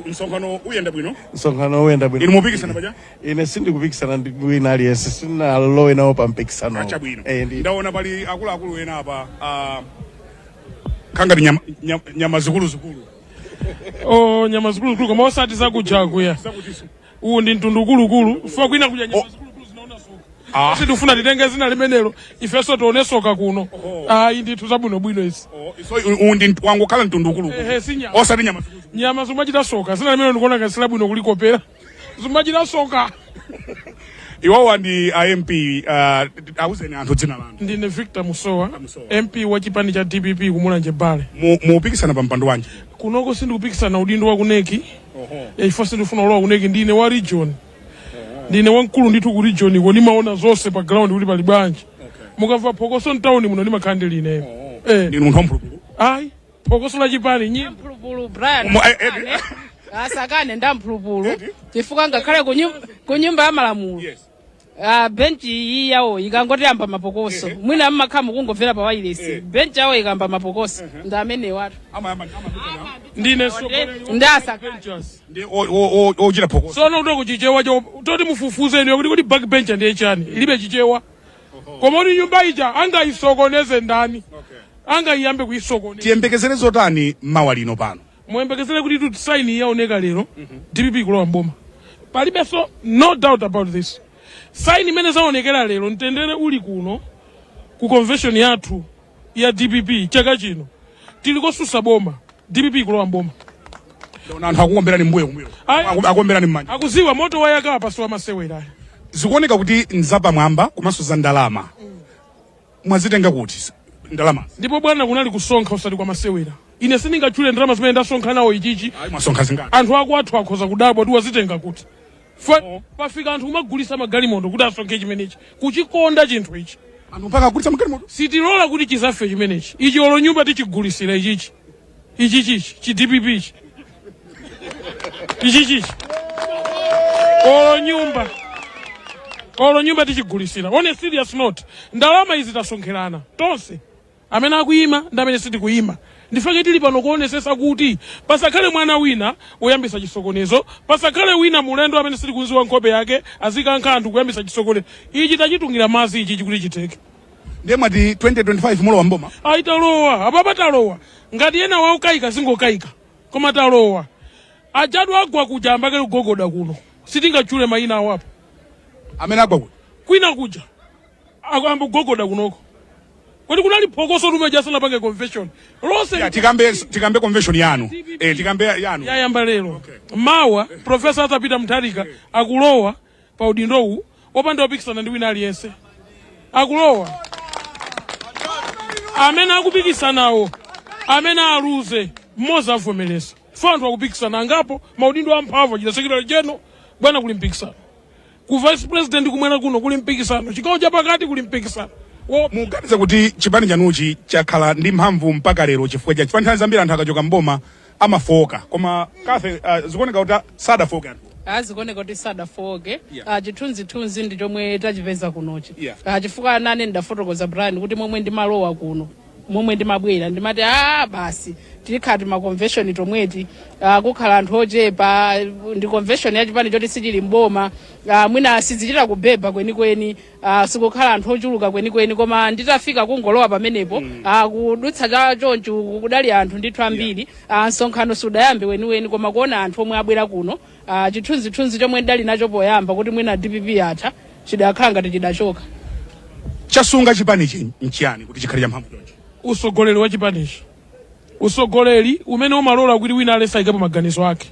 A: Msonkhano uyenda bwino?
G: Msonkhano uyenda bwino.
A: Inu mupikisana paja?
G: Ine sindikupikisana ndi bwino aliyese sinalowe nawo pa mpikisano.
A: Chabwino. Ndaona pali akuluakulu ena apa khanga ndi nyama zikuluzikulu.
H: Nyama zikuluzikulu koma osati zakujakuya. Uwu ndi mtundu kulukulu funa kwina kudya nyama zikuluzikulu zinaona soka. Sisi tufuna titenge zina limenelo ifeso tione soka kuno. Ndithu zabwinobwino izi.
A: So uwu ndi wangokhala mtundu kulukulu. Osati nyama zikuluzikulu.
H: Nyama zimachita soka zina limenelo ndikuona kasila bwino kulikopera. Zimachita soka.
A: Iwawa ndi MP awuzeni anthu dzina lanu.
H: Ndine Victor Musowa MP wa chipani cha DPP kumulanje Bale.
A: Mupikisana pa mpando wanji?
H: Kunoko sindikupikisana udindo wa kuneki. Ifo sindifuna ulowa kuneki ndine wa region. Ndine wankulu ndithu ku region ko ndimaona zonse pa ground kuti pali bwanji. Mukamva phokoso mtauni muno ndimakhandeli ineyo.
A: Ndinu munthu wamphulupulu?
H: Ayi phokoso la chipani nyimbo.
B: Mphulupulu Brian. Asakane ndamphulupulu. Chifukwa ngakhale ku nyumba ya malamulo. Benchi iyi yawo ikangoti yamba mapokoso. Mwina ammakhamu kungomvera pa wireless. Benchi yawo ikamba mapokoso. Ndamene watu.
H: Ndine
B: ndasakane.
A: Ndi ochita phokoso.
H: Sono utoko chichewa toti mufufuzeni kuti backbench ndiye chani. Ilibe chichewa. Koma uri nyumba ija anga isokoneze ndani. Anga iyambe kuisokoneza.
A: Tiyembekezere zotani mawa lino pano?
H: Muyembekezere kuti tu sign yaoneka lero DPP kulowa mboma. Palibe so no doubt about this. Sign imene zaonekera lero ntendere uli kuno ku convention yathu ya DPP chaka chino tilikosusa boma DPP kulowa mboma.
A: Anthu akuombera ni mbuyo kumbuyo. Akuombera ni mmanja.
H: Akuziwa moto wayaka paso amasewera.
A: Zikuoneka kuti nzapa mwamba komanso za ndalama. Mwazitenga kuti ndalama.
H: Ndipo bwana kunali kusonkha usati kwa masewera. Ine sindingachule ndalama zimene ndasonkha nawo ichichi.
A: Mwasonkha zingati?
H: Anthu athu akhoza kudabwa kuti wazitenga kuti. Pafika anthu kumagulisa magalimoto kuti asonkhe chimenechi. Kuchikonda chinthu ichi.
A: Anthu mpaka agulisa magalimoto?
H: Sitilola kuti chizafe chimenechi. Ichi olo nyumba tichigulisira ichichi. Ichichi chi DPP ichi. Ichichi. Olo nyumba tichigulisira. On a serious note, ndalama izi tasonkherana. Tonse. Amene akuyima ndamene sitikuyima. Ndifake tili pano kuonesesa kuti pasakhale mwana wina oyambisa chisokonezo, pasakhale wina mulendo amene sitikunziwa nkhope yake azikankha anthu kuyambisa chisokonezo. Ichi tachitungira mazi ichi kuti chiteke.
A: Ndiye mwati 2025 mulowa mboma?
H: Talowa, apapa talowa. Ngati ena waukayika singokayika. Koma talowa. Ajadu agwa kuja ambake kugogoda kuno. Sitingachule mayina awapo.
A: Amene agwa kuja?
H: Kwina kuja. Agwa kugogoda kunoko. Kwani kunali phokoso lumejasana pange convention. Rose
A: tikambe convention yanu. Tikambe yanu.
H: Yayamba lero. Mawa Professor Atapita Mutharika akulowa pa udindo uwu opanda opikisana ndi wina aliyense. Akulowa. Amene akupikisanawo. Amene aluze mmoza avomereza. Fantu akupikisana angapo maudindo amphamvu jina secretary general bwana kulimpikisana. Ku vice president kumwena kuno kulimpikisana. Chikawo cha pakati kulimpikisana.
A: Muganiza kuti chipani chanuchi chakhala ndi mphamvu mpaka lero chifukwa cha chipani zambiri anthu akachoka mboma amafoka koma kafe zikuoneka kuti sadafoka.
B: Zikuoneka kuti sadafoke. Chithunzithunzi ndi chomwe tachipeza kunochi. Chifukwa nane ndafotokoza Brian kuti momwe ndi malowa kuno momwe ndimabwera ndimati basi tikhati ma convention tomweti kukhala anthu ochepa ndi convention ya chipani choti sichili mboma mwina sizichita kubeba kwenikweni sikukhala anthu ochuluka kwenikweni koma nditafika kungolowa pamenepo kudutsa chonchu kudali anthu ndithu ambiri msonkhano sudayambe weniweni koma kuona anthu omwe abwera kuno chithunzithunzi chomwe ndali nacho poyamba kuti mwina DPP yatha chidakhala ngati chidachoka.
A: chasunga chipanichi nchiyani kuti chikhale champhamvu chonchi?
H: Usogoleri wa chipanichi, usogoleri umene umalola kuti wina alesa ikapo maganizo ake.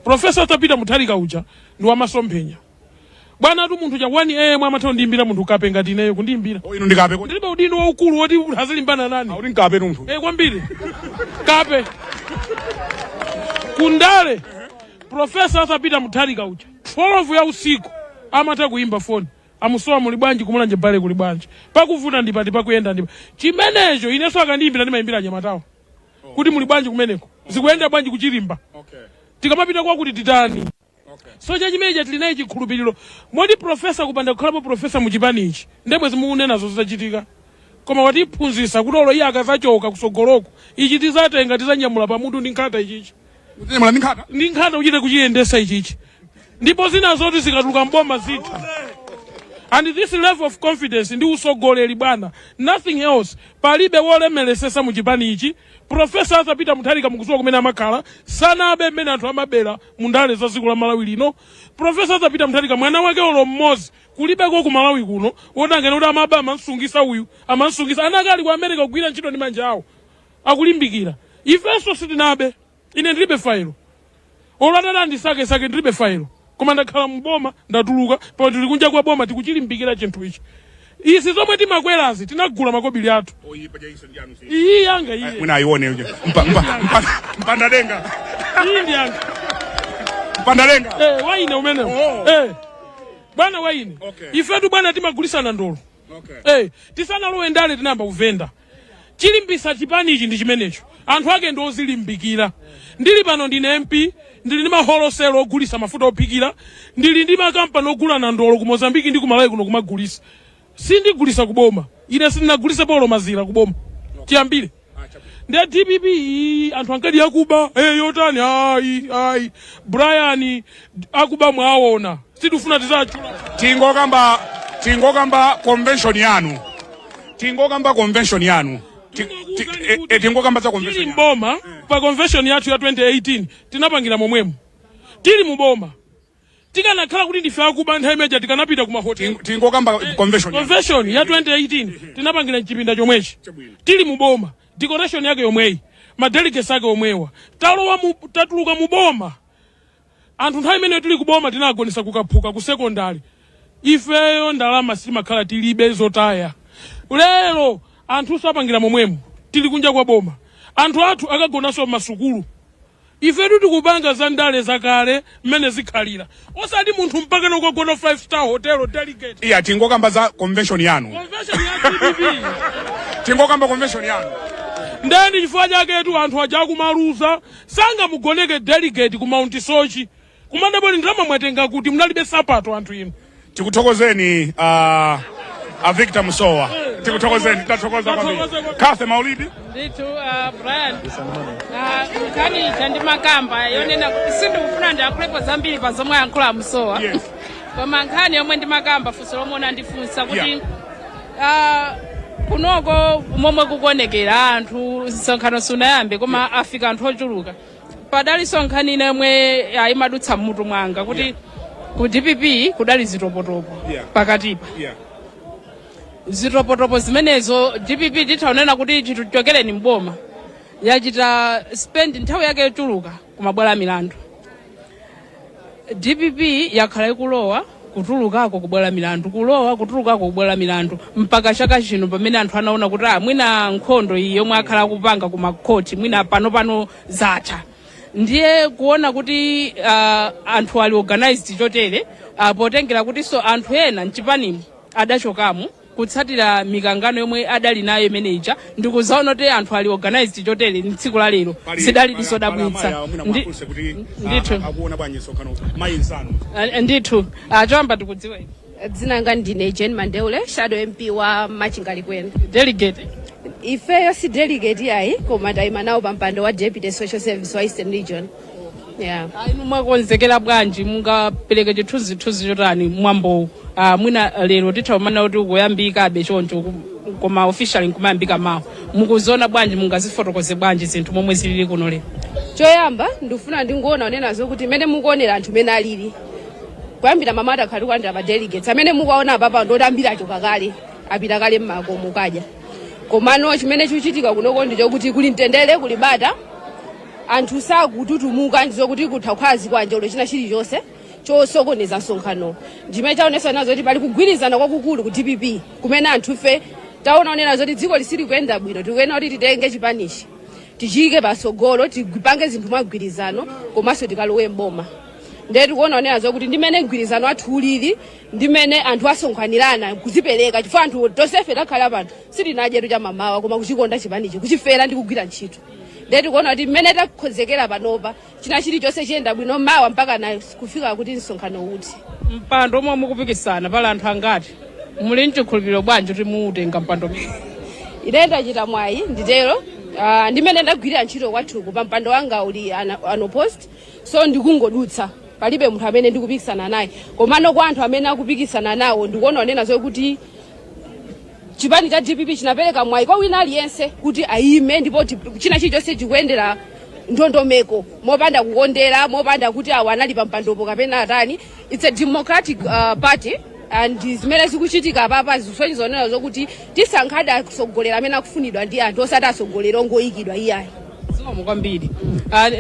H: Profesa Tapita Mutharika uja ndi wamasomphenya bwana tu munthu chakwani mwa amathawo ndimbira munthu kape ngati ineyo kundimbira
A: inu ndikape kuti
H: ndilibe udindo waukulu woti hazilimbana nani
A: kuti nkape munthu
H: kwambiri kape kundale. Profesa Tapita Mutharika uja 12 ya usiku amatha kuimba foni amusowa muli bwanji kumulanje bale kuli bwanji pakuvuta ndipati pakuyenda ndipo chimenecho ineso akandimbira ndimayimbira nyamatawo kuti muli bwanji kumeneko zikuyenda bwanji kuchilimba tikamapita kwa kuti titani. So chachimenecha tili naye chikhulupiriro moti profesa kupanda kukhalapo profesa muchipanichi ndemwe zimukunena zo zizachitika koma watiphunzitsa kuti olo iye akazachoka kusogoloko ichi tizatenga tizanyamula pamutu ndi nkhata ichichi ndi nkhata uchite kuchiyendesa ichichi ndipo zina zoti zikatuluka mboma zitha. And this level of confidence ndi usogoleri bwana, nothing else. Palibe wolemelesesa muchipani ichi. Profesa Tapita Mutharika mukusuwa kumene amakhala sanabe mmene anthu amabera mundale za dziko la Malawi lino. Profesa Tapita Mutharika mwana wake olo mmozi kulibeko ku Malawi kuno wotangena kuti amaba amansungisa uyu amansungisa anakali ku America kugwira ntchito ndi manja awo akulimbikira. Ifenso sitinabe ine ndilibe failo olwadala ndisake ndilibe failo koma ndakhala mboma ndatuluka pa tili kunja kwa boma tikuchilimbikira chinthu ichi. Isi zomwe timakwerazi tinagula makobili athu iyi yanga iye
A: mwina ayione uje mpanda denga
H: iyi ndi yanga
A: mpanda denga
H: waine umenewo bwana waine ifetu bwana timagulisana ndolo tisanalowe ndale tinamba kuvenda chilimbisa chipani ichi ndi chimenecho anthu ake ndi ozilimbikira. Ndili pano ndine MP ndili ndi maholoselo ogulisa mafuta ophikira ndili ndi makampani ogulana ndolo ku Mozambique ndi ku Malawi kuno kumagulisa sindigulisa kuboma ine sindinagulise polo mazira kuboma tiyambire ndi DPP anthu ankadi yakuba yotani ai Brian akuba mwaona sitifuna tizachula
A: tingokamba convention yanu tingokamba za convention
H: yanu mboma pa convention yathu ya 2018 tinapangira momwemo tili muboma tikanakhala kuti ndife akuba nthawi imeja tikanapita ku mahoteli
A: tingokamba convention
H: ya 2018 tinapangira chipinda chomwechi tili muboma decoration yake yomweyi madelegates ake omwewa tatuluka muboma anthu nthawi imene tili kuboma tinagonesa kukaphuka ku secondary ifeyo ndalama simakhala tilibe zotaya lero anthu sapangira momwemo tili kunja kwa boma anthu athu akagonaso masukulu ifetu tikupanga za ndale zakale mmene zikhalira osati munthu mpaka nokogona 5-star hotel delegate
A: tingokamba za convention yanu tingokamba convention yanu
H: ndeni chifukwa chaketu anthu aja kumaluza sanga mugoneke delegate ku Mount Sochi kumandaboni ndalama mwatenga kuti munalibe sapato anthu inu.
A: Tikuthokozeni Victor Musowa tikuthokozeni tathokoza kwambiri Kathe Maulidi
B: nditu Brian kani chandi makamba yonena sindikufuna ndiakulepo zambiri pa zomwe yankhula Musowa koma nkhani yomwe ndi makamba funso lomwe andifunsa kuti kunoko momwe kukonekera anthu nsonkhano sunayambe koma afika anthu ochuluka padali sonkhani yomwe imadutsa mmutu mwanga kuti ku DPP kudali zitopotopo pakatipa zitopotopo zimenezo DPP titaonena kuti chinthu chokereni mboma yachita spend nthawi yake yochuluka kumabwala milandu. DPP yakhala ikulowa kutulukako kubwala milandu kulowa kutulukako kubwala milandu mpaka chaka chino pamene anthu anaona kuti mwina nkhondo iyi yomwe akhala kupanga ku makhoti mwina pano zatha ndiye kuona kuti anthu ali organized chotere potengera kuti so anthu ena mchipanimu adachokamo kutsatira mikangano yomwe adali nayo imeneja ndikuzaona kuti anthu ali organized chotere tsiku la lero sidali disodabwitsa ndithu choyamba tikudziweni
I: dzina langa ndine Jane Mandeule shadow MP wa Machingali Kwenu
B: delegate
I: ifeyo si delegate yayi koma tayima nawo pa mpando wa deputy social service wa Eastern Region. Yeah.
B: Inu mwakonzekera bwanji mungapereke chithunzithunzi chotani mwambo mwina lero tithaumana kuti ukuyambika abe choncho koma officially nkumayambika mawa mukuzona bwanji mungazifotokoze bwanji zinthu momwe zilili kuno lero?
I: Choyamba ndifuna ndingoona onenazo kuti mene mukuonera anthu mene alili kuyambira mamata khali kuandira pa delegates amene mukuwaona apapa ndotambira choka kale apita kale mmakomo kadya komano chimene chikuchitika kunoko ndichokuti kuli mtendere kuli bata anthu sakututumuka ndizokuti kutha kukhala zikwanja china chilichonse chosokoneza msonkhano ndimene taonesa nazo kuti pali kugwirizana kwakukulu ku DPP kumene anthu ife taona onena zoti dziko lisiri kuyenda bwino tikuyena kuti titenge chipanishi tichike pasogolo tipange zinthu mwagwirizano komanso tikalowe mboma ndiye tikuona onena zokuti ndimene mgwirizano athu ulili ndimene anthu asonkhanirana kuzipereka chifukwa anthu tonsefe takhala pano sitinadye cha mamawa koma kuchikonda chipanichi kuchifera ndi kugwira ntchito ndiye tikuona kuti mmene takhozekera panopa china chilichonse chiyenda bwino mawa mpaka na kufika kuti msonkhano uti
B: mpando omwe mukupikisana pala anthu angati muli mchikhulupiriro bwanji kuti muutenga mpando
I: ine ndachita mwayi nditero ndimene ndagwirira ntchito kwathuku pa mpando wanga uli anopost so ndikungodutsa palibe munthu amene ndikupikisana naye komano kwa anthu amene akupikisana nawo ndikuona onena zokuti chipani cha DPP chinapereka mwayi kwa wina aliyense kuti ayime ndipo china chilichonse chikuyendera ndondomeko mopanda kukondera mopanda kuti awa anali pa mpandopo kapena atani. It's a democratic party and zimene zikuchitika papa zisonyeza onena zokuti tisankhada akusogolera amene akufunidwa ndi anthu osati asogolera ongoyikidwa iyayi.
B: Zikomo kwambiri.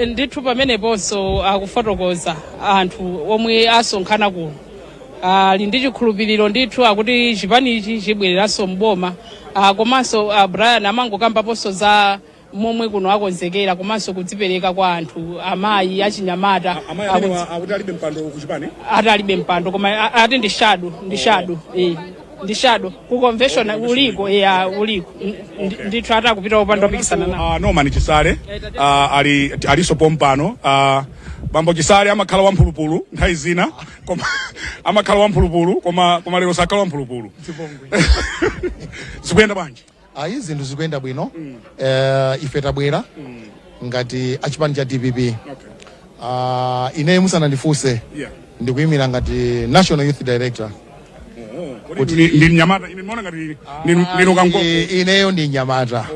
B: Ndithu pameneponso akufotokoza anthu omwe asonkhana kuno ali ndi chikhulupiriro ndithu akuti chipanichi chibwereranso mboma komanso Brian amangokambaponso za momwe kuno akonzekera komanso kudzipereka kwa anthu amayi achinyamata
A: akuti alibe mpando ku chipani
B: atalibe mpando koma ati ndi shadow ku convention uliko uliko ndithu atakupita opanda kupikisana nawo.
A: Norman Chisale aliso pompano Bambo Chisale amakhala wamphulupulu nthawi zina koma amakhala wamphulupulu koma lero sakhala wamphulupulu. Zikuyenda bwanji?
J: Ayi zinthu zikuyenda bwino. Ife tabwera ngati achipani cha DPP. Ine musanandifunse ndikuyimira ngati National Youth Director.
A: Ndi Nyamata ine niona ngati ndinu kanko
J: ineyo ndi Nyamata.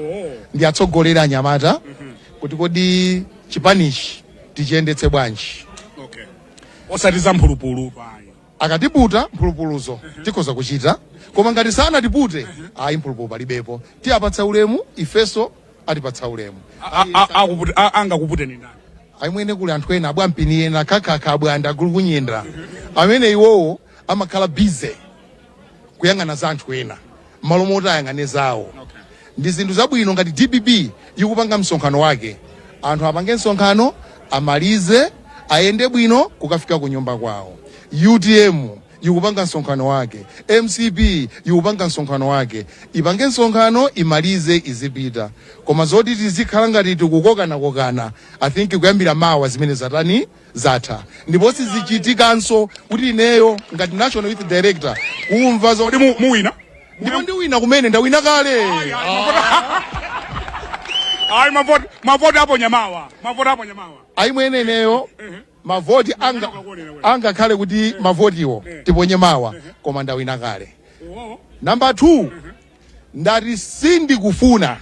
J: Ndi atsogolera Anyamata kuti kodi chipanichi tichiyendetse bwanji.
A: Osati za mphulupulu payi.
J: Akatiputa mphulupuluzo tikhoza kuchita koma ngati sana tipute ayi mphulupulu palibepo tiyapatsa ulemu ifeso atipatsa ulemu.
A: Angakupute ni ndani?
J: Aimwene kuli anthu ena abwa mpini ena kakaka abwanda gulu kunyenda amene iwowo amakhala busy kuyang'ana za anthu ena malo moti ayang'ane zawo. Ndi zinthu zabwino ngati DPP yikupanga msonkhano wake anthu apange msonkhano amalize ayende bwino kukafika ku nyumba kwawo. UTM yikupanga msonkhano wake, MCP yikupanga msonkhano wake, ipange msonkhano imalize izipita. Koma zoti tizikhala ngati tikukokana I think kuyambira mawa zimene zatani zatha ndipo sizichitikanso kuti ineyo ngati National Youth Director kumva zoti
A: muwina
J: ndipo ndiwina kumene ndawina kale.
A: Ayi mavoti apo Nyamawa.
J: Ayi mwene ineyo mavoti anga khale kuti mavotiwo tiponye mawa koma ndawina kale. Number 2 ndati sindikufuna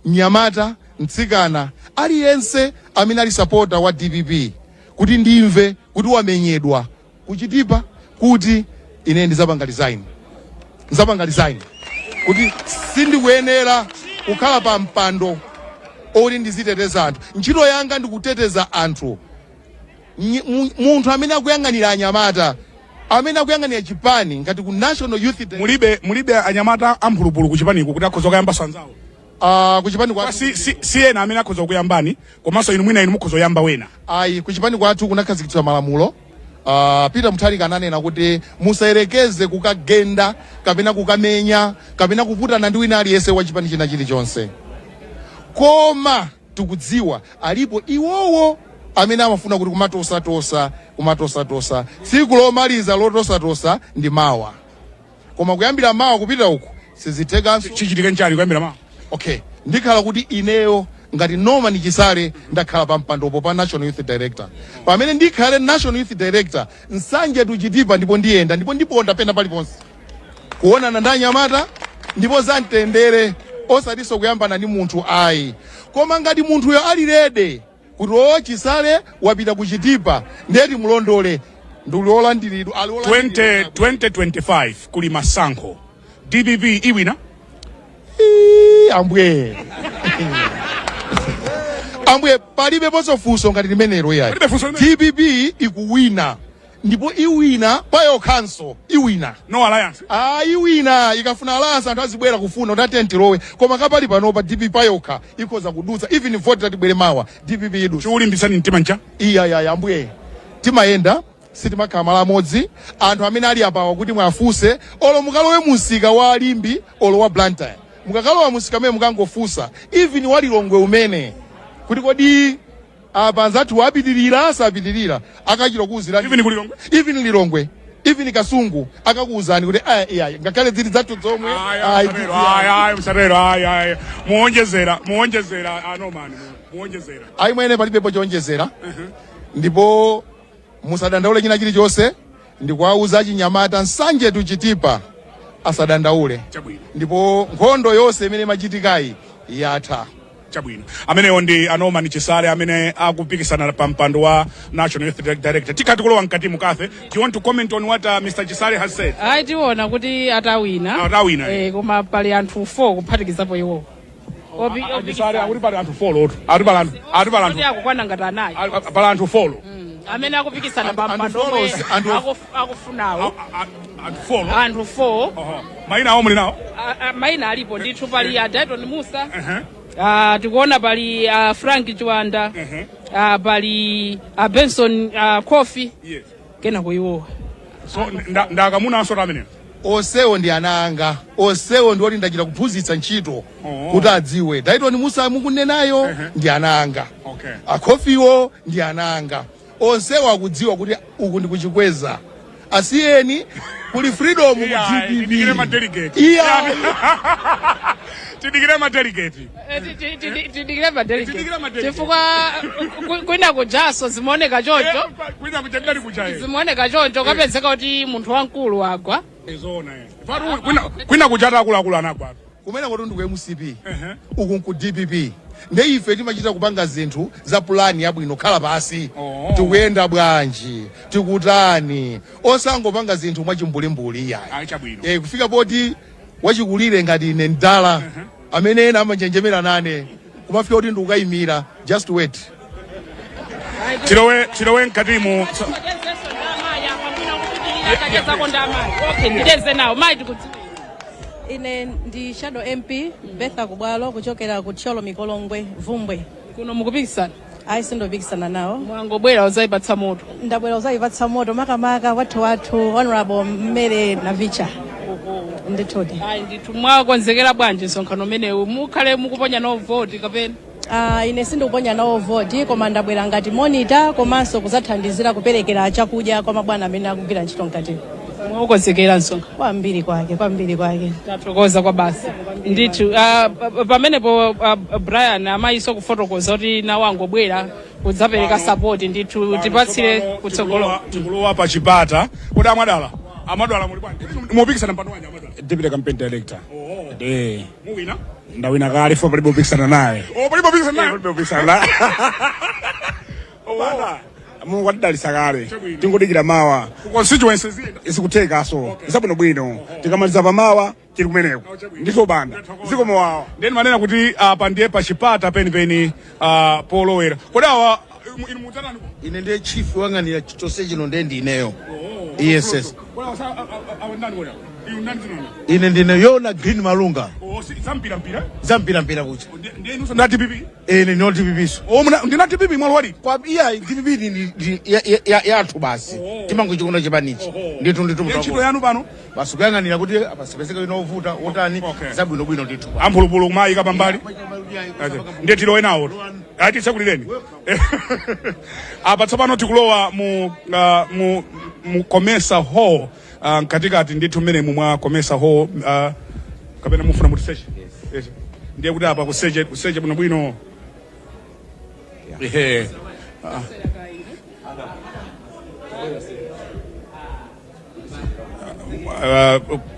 J: Nyamata mtsikana aliyense amene ali supporter wa DPP kuti ndimve kuti wamenyedwa kuchitipa kuti ine ndizapanga design kuti sindikuyenera kukhala pa mpando oti ndiziteteza anthu. Ntchito yanga ndikuteteza anthu. Munthu amene akuyang'anira Anyamata amene akuyang'anira chipani ngati ku National Youth
A: mulibe Anyamata amphulupulu ku chipani kuti akhoza kuyamba sanzawo.
J: Ku chipani kwa
A: si ena amene akhoza kuyambani komanso inu mwina inu mukhoza kuyamba wena.
J: Ayi ku chipani kwathu kunakhazikitsidwa malamulo. Peter Mutharika ananena kuti musayerekeze kukagenda kapena kukamenya kapena kuputana ndi wina aliyense wa chipani china chilichonse. Koma tikudziwa alipo iwowo amene amafuna kuti kumatosa tsiku lomaliza lotosa ndi mawa. Koma kuyambira mawa kupita uku sizitekanso.
A: Chichitike nchali kuyambira mawa.
J: okay ndikhala kuti ineyo ngati Norman Chisale ndakhala pa mpandopo pa National Youth Director pamene ndikhale National Youth Director nsanje tuchitipa ndipo ndiyenda ndipo ndiponda pena paliponse kuonana ndi anyamata ndipo zamtendere osatiso kuyambana ndi munthu ayi koma ngati munthuyo ali rede kuti Chisale wapita kuchitipa ndeti mulondole nduliola ndilidu
A: 2025 kuli masankho DPP iwina
J: ambwe ambwe palibe posofunso ngati limenelo yayi DPP ikuwina ndipo iwina payo council iwina
A: no alliance
J: iwina ikafuna alliance anthu azibwera kufuna utatenti lowe koma kapali panopa DPP payokha ikhoza kudutsa even vote tatibwere mawa DPP idu
A: chiulimbisani mtima ncha
J: iya ambwe timayenda sitimakhala malo amodzi anthu amene ali apawa kuti mwafunse olo mukalowe musika wa Alimbi olo wa Blantyre mukakalowa musika mene mukangofunsa even walilongwe umene kuti kodi apanzathu apitirira sapitirira akachiro kuuzira even Lilongwe even Kasungu akakuuzani kuti ngakhale zili zathu zomwe
A: msarero muonjezera Norman muonjezera
J: mwene palibepo chonjezera ndipo musadandaule china chilichonse ndikuwauza achinyamata nsanje tuchitipa asadandaule ndipo nkhondo yonse imene machitikayi yatha
A: chabwino ameneyo ndi Norman Chisale amene akupikisana pa mpando wa National Youth Director tikati kulowa mkati mukathe. Do you want to comment on what Mr. Chisale has said?
B: tiona kuti atawina koma pali anthu 4 kuphatikizapo iwo
A: Chisale akuli pali anthu 4 lotu ati pali anthu
B: akukwana ngati anayi
A: pali anthu 4
B: amene akupikisana pa mpando akufunawo anthu 4
A: maina awo muli nawo
B: maina alipo ndithu pali Dayton Musa tikuona pali Frank Chiwanda pali Benson Kofi kena kuiwo
A: so ndakamuna asora amene
J: osewo ndi ananga osewo ndi oti ndachita kuphunzitsa ntchito kuti adziwe Dayton Musa mukunenayo ndi ananga Kofiwo ndi ananga onsewo akudziwa kuti uku ndi kuchikweza asiyeni kuli freedom ku DPP
A: tidikire ma delegate
B: chifukwa kwina kujaso zimaoneka choncho zimaoneka choncho kapezeka kuti munthu wamkulu wagwa
A: kwina kujata akuluakulu anagwa
J: kumene kuti ndi ku MCP uku ku DPP nde ife timachita kupanga zinthu za plani yabwino khala pasi tikuyenda bwanji tikutani osangopanga zinthu mwachimbulimbuli yayi kufika poti wachikulire ngati ine ndala amene ena amanjenjemera nane kumafika kuti ndikukayimira just wait
A: tilowe mkatimu
K: ine ndi Shadow MP Betha Kubwalo kuchokera ku Tcholo Mikolongwe Vumbwe
B: kuno mukupikisana
K: sindopikisana nawo
B: mwangobwera uzayipatsa moto
K: ndabwera uzayipatsa moto makamaka wathu honorable Mmere Navicha ndithudi
B: ndithu mwakonzekera bwanji nsonkhano umenewu mukhale mukuponya nawo voti kapena
K: ine sindikuponya nawo voti koma ndabwera ngati monitor komanso kuzathandizira kuperekera chakudya kwa mabwana amene akugwira ntchito mkatimo
B: mwakonzekera nsonkhano
K: kwambiri kwake
B: tathokoza kwa basi ndithu pamenepo Brian amayiso kufotokoza kuti nawo angobwera kudzapereka support ndithu tipatsire kutsogolo
A: tikulowa pa chipata kuti amadala muli bwanji mupikisana mpando wanje amadala deputy campaign director muwina ndawina kale fo palibe upikisana naye palibe upikisana naye Mungu watidalisa kale tingodikira mawa constituencies isikuteka so isabwino bwino tikamaliza pa mawa tili kumeneko ndiko banda ziko mawa ndeni manena kuti apa ndiye pa chipata penipeni polowera kodi awa inu mutanani
L: ine ndiye chief wang'anira chitose chino ndi ineyo yes ine ndine yona Green Malunga zampira kucha
A: ndina DPP
L: ine no DPP so
A: ndina DPP mwalwali
L: kwa iya DPP ndi yathu basi timango chikono chepanichi nditu
A: ntchito yanu pano
L: basi kuyang'anira kuti apasipezeka inovuta wotani zabwino ndithu
A: amphulupulu kumayika pambali ndiye tilowe nawo ati tsakulireni apa tsopano tikulowa mu Komesa Hall katikati ndithu mmene mwa Komesa Hall kapena mufuna mutiseshe ndiye kuti apa kuseche bwinobwino ehe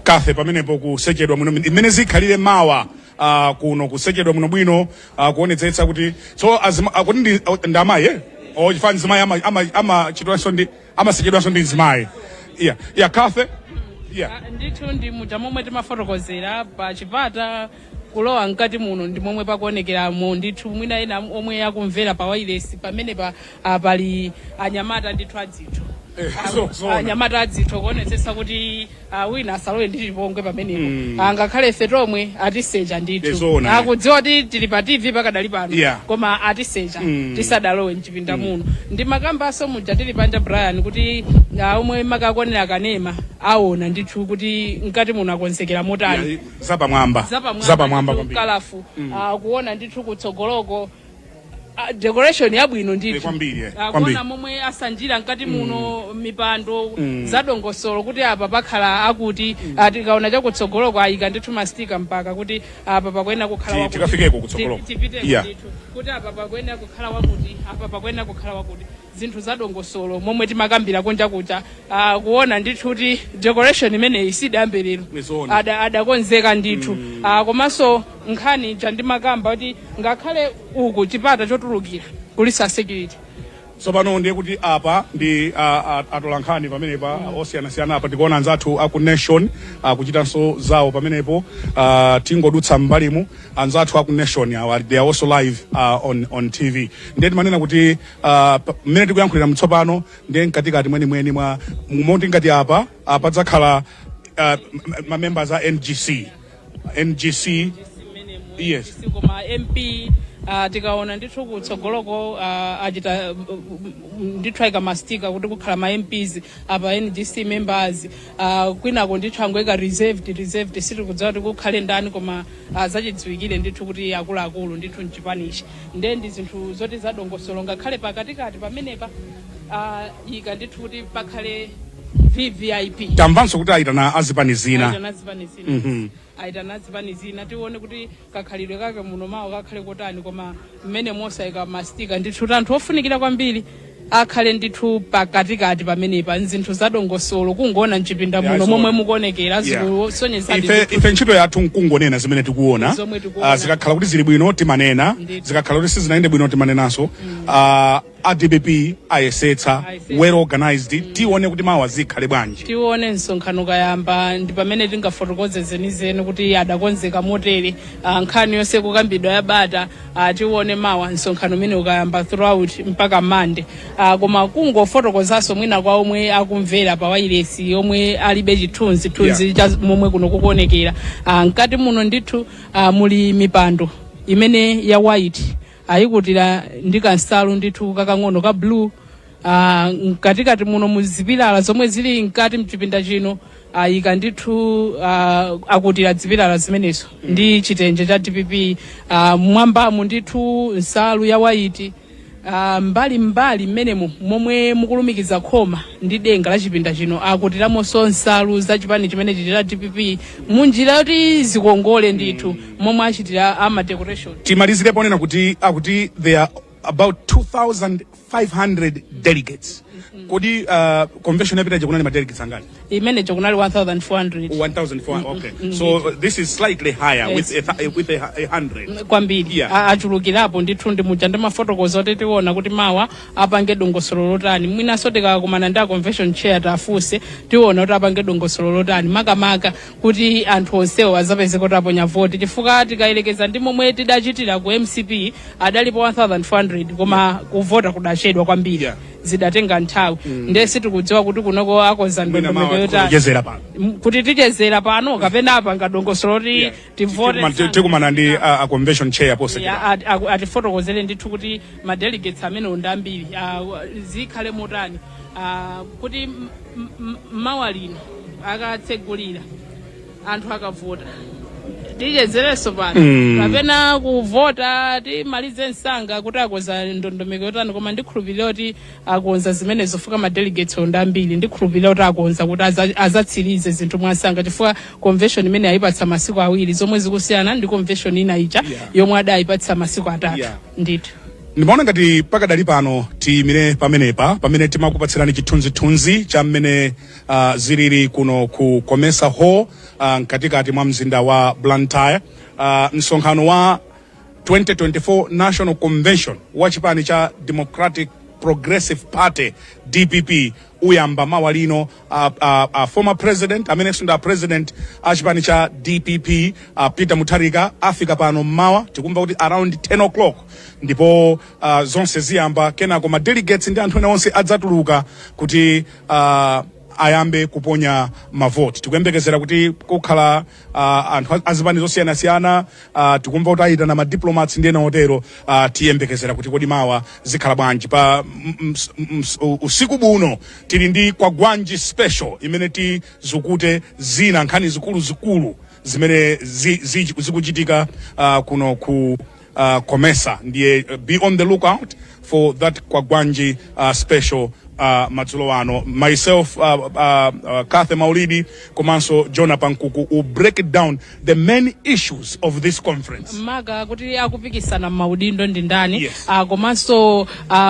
A: kafe pamenepo kusechedwa muno imene zikhalire mawa kuno kusechedwa muno bwino kuonetsetsa kuti so kuti ndi amayi chifani zimayi amachitwanso ndi amasechedwanso ndi zimayi kafe
B: ndithu ndi muja momwe timafotokozera pa chipata kulowa mkati muno ndi momwe pakuonekeramo ndithu mwina ena omwe akumvera pa wireless pamene pali anyamata ndithu adzithu anyamata adzithu kuonetsetsa kuti wina asalowe ndi chipongwe pamenepo ngakhale ife tomwe atisecha ndithu akudziwa kuti tili pa TV pakadali pano koma atisecha tisadalowe mchipinda muno ndi makambaso muja tili panja Brian kuti omwe makakonera kanema aona ndithu kuti mkati muno akonzekera motani zapamwamba kalafu kuona ndithu kutsogoloko decoration yabwino ndithu kuona momwe asanjira mkati muno mipando zadongosolo kuti apa pakhala akuti tikaona chakutsogoloko ayika ndithu mastika mpaka kuti apa pakwena kukhala wakuti
A: tikafikeko kutsogoloko
B: ndithu kuti apa pakwena kukhala wakuti apa pakwena kukhala wakuti zinthu zadongosolo momwe timakambira kunja kucha kuona ndithu kuti decoration imeneyi sidambe lero adakonzeka ndithu komanso nkhani ndimakamba kuti ngakhale uku chipata chotulukira kulisa security
A: tsopano ndiye kuti apa ndi atolankhani pamenepa osiyanasiyana apa tikuona anzathu aku Nation kuchitanso zawo pamenepo tingodutsa mbalimu anzathu aku Nation they are also live on TV ndiye timanena kuti mmene tikuyankhulira mtsopano ndiye mkatikati mwenimweni mwa moti ngati apa padzakhala ma members a NGC yes
B: koma MP tikaona ndithu kutsogoloko achita ndithu ayika mastika kuti kukhala ma MPs apa NGC members kwinako ndithu angoyika reserved siti kudziwa kuti kukhale ndani koma zachidziwikire ndithu kuti akuluakulu ndithu mchipanishi ndiye ndi zinthu zoti zadongosolo ngakhale pakatikati pamenepa yika ndithu kuti pakhale VVIP
A: tamvanso kuti aitana azipani zina
B: aitana azipani zina tione kuti kakhalidwe kake muno mawo kakhale kotani koma mmene mosayika mastika ndithu anthu ofunikira kwambiri akhale ndithu pakatikati pamenepa nzinthu zadongosolo kungoona mchipinda muno momwe mukuonekera zikusonyezadi
A: ife ntchito yathu nkungonena zimene tikuona zikakhala kuti zili bwino timanena zikakhala kuti sizinayende bwino timanenanso DPP ayesetsa well organized tione kuti mawa zikhale bwanji
B: tione msonkhano kayamba ndi pamene tingafotokoze zenizeni kuti adakonzeka motere nkhani yonse kukambidwa yabata tione mawa msonkhano umene ukayamba throughout mpaka Monday koma kungofotokozaso mwina kwa omwe akumvera pa wireless omwe alibe chithunzi momwe kuno kukuonekera mkati muno ndithu muli mipando imene ya white ayikutira ndi kansalu ndithu kakang'ono ka blue mkatikati muno muzipilala zomwe zili mkati mchipinda chino ayika ndithu akutira zipilala zimenezo ndi chitenje cha DPP mwambamu ndithu nsalu ya white mbali mmenemo momwe mukulumikiza khoma ndi denga la chipinda chino akutiramonso nsalu za chipani chimene chitira DPP munjira yoti zikongole ndithu momwe achitira ama decoration
A: timalizire ponena kuti akuti there are about 2,500 delegates kodi convention yapita kunali ma delegates angati
B: imene kunali 1,400
A: okay so this is slightly higher with a 100
B: kwambiri achulukirapo ndithu ndi muja ndi mafotokozo oti tiona kuti mawa apange dongosolo lotani mwinaso tikakumana ndi convention chair tafunse tiona kuti apange dongosolo lotani makamaka kuti anthu onsewo azapeze kuti aponya voti chifukwa tikayelekeza ndi momwe tidachitira ku MCP adalipo 1,400 koma kuvota kudachedwa kwambiri zidatenga nthawi ndiye sitikudziwa kuti kunoko akonza ndondomeko yotani kuti tichezera pano kapena apanga dongosolo loti tivote
A: tikumana ndi a convention chair pose
B: atifotokozere ndithu kuti ma delegates amene ndambiri zikhale motani kuti mawa lino akatsegulira anthu akavota tichezereso pano kapena kuvota timalize msanga kuti akonza ndondomeko yotani, koma ndikhulupirira kuti akonza zimene zofika madelegates onda ambiri, ndikhulupirira kuti akonza kuti azatsirize zinthu mwansanga, chifukwa convention imene ayipatsa masiku 2 zomwe zikusiyana ndi convention ina ija yomwe adayipatsa masiku 3 ndithu.
A: Ndimaona ngati pakadali pano tiyimire pamenepa pamene timakupatsirani chithunzithunzi cha mmene zilili kuno ku Komesa Hall mkatikati mwa mzinda wa Blantyre. Msonkhano wa 2024 National Convention wa chipani cha Democratic Progressive Party DPP uyamba mawa lino. Former president amene sunda president achipani cha DPP Peter Mutharika afika pano mawa, tikumva kuti around 10 o'clock ndipo zonse ziyamba, kenako ma delegates ndi anthu ena onse adzatuluka kuti ayambe kuponya mavoti. Tikuyembekezera kuti kukhala anthu azipani zosiyana-siyana, tikumva kuti ayitana ma diplomats ndi ena otero. Tiyembekezera kuti kodi mawa zikhala bwanji. Pa usiku buno tili ndi Kwagwanji special imene tizukute zina nkhani zikulu zimene zikuchitika kuno ku Komesa. Ndiye be on the lookout for that Kwagwanji special madzulo ano. Myself, Kathe Maulidi, komanso Jonah Pankuku will break it down the main issues of this conference.
B: Maga kuti akupikisana maudindo ndi ndani, komanso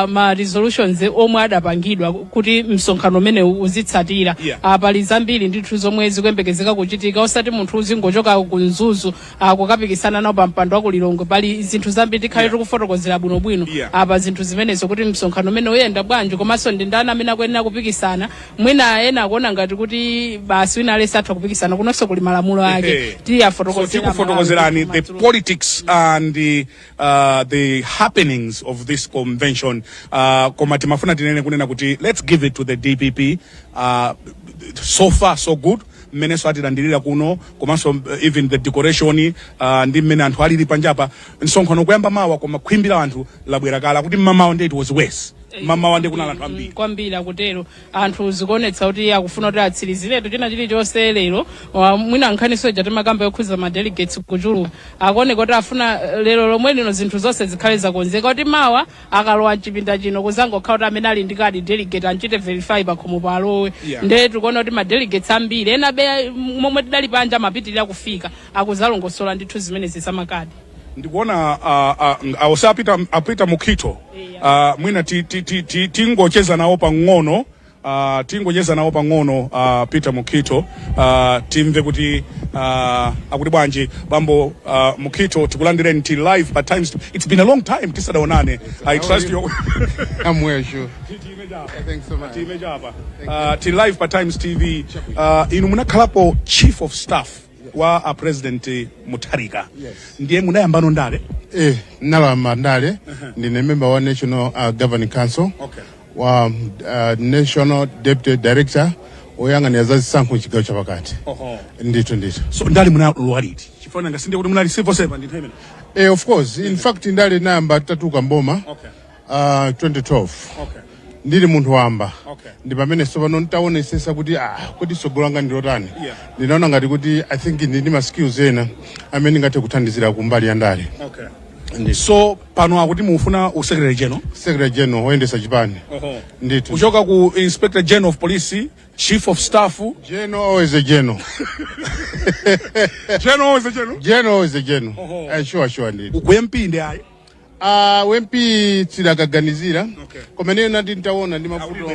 B: ma resolutions omwe adapangidwa kuti msonkhano umene uzitsatira. Pali zambiri ndithu zomwe zikuyembekezeka kuchitika, osati munthu uzingochoka ku Nzuzu kukapikisana nawo pa mpando wa Kulilongwe. Pali zinthu zambiri tikhale tikufotokozera bwinobwino apa zinthu zimenezo kuti msonkhano umene uyenda bwanji, komanso ndi ndani amene akuyenera kupikisana. Mwina ena akuona ngati kuti basi wina alesi atha kupikisana, kunonso kuli malamulo ake.
A: Tikufotokozerani the politics and the happenings of this convention. Koma timafuna tinene kunena kuti let's give it to the DPP. So far so good. Mmene so atilandirira kuno, komanso even the decoration ndi mmene anthu alili panjapa. Msonkhano kuyamba mawa koma kwimbira anthu labwera kala kuti mamawa ndi it was worse. Mama wande kuna anthu ambiri
B: kwambiri akutero anthu zikuonetsa kuti akufuna kuti atsirizire china chilichonse lero. Mwina nkhani soja timakamba yokhuza ma delegates kuchuluka akuoneka kuti afuna lero lomwe lino zinthu zonse zikhale zakonzeka kuti mawa akalowa chipinda chino kuzangokhala kuti amene ali ndikati delegate anchite verify pakhomo palowe. Nde tikuona kuti ma delegates ambiri ena be momwe tidali panja mapitirira kufika akuzalongosola ndithu zimene zisamakadi.
A: Ndikuona apita Mukhito mwina tingocheza nawo pang'ono, Peter Mukhito timve kuti akuti bwanji bambo Mukhito. Tikulandireni till live but times it's been a long time tisadaonane. I trust you.
M: I'm well, sure. Thanks so much.
A: Till live but times TV. Inu munakhalapo chief of staff wa President Mutharika. Ndiye munayambano ndale?
M: Nalamba ndale. Ndine member wa National Governing Council. Wa National Deputy Director oyanga niyazazi sanku chigawo chapakati. Ndito.
A: So ndale munalwaliti. Chifana ngasinde kuti munali civil servant in time.
M: Of course. In fact ndale namba tatuka mboma. 2012. Ndili munthu wamba. Ndi pamene sopano ntaonesesa kuti kuti sogolanga ndilotani. Ndinaona ngati kuti I think ndi ma skills ena amene ngathe kuthandizira kumbali ya ndale.
A: So pano akuti mufuna secretary general?
M: Secretary general oyendesa chipani. Ndito.
A: Kuchoka ku Inspector General of Police, Chief of Staff.
M: General always a general.
A: General always a general?
M: General always a general. Sure ndito.
A: Ukwempi ndi ayi?
M: Wempi tidakaganizira. Koma nene nati ntaona ndi mavuto.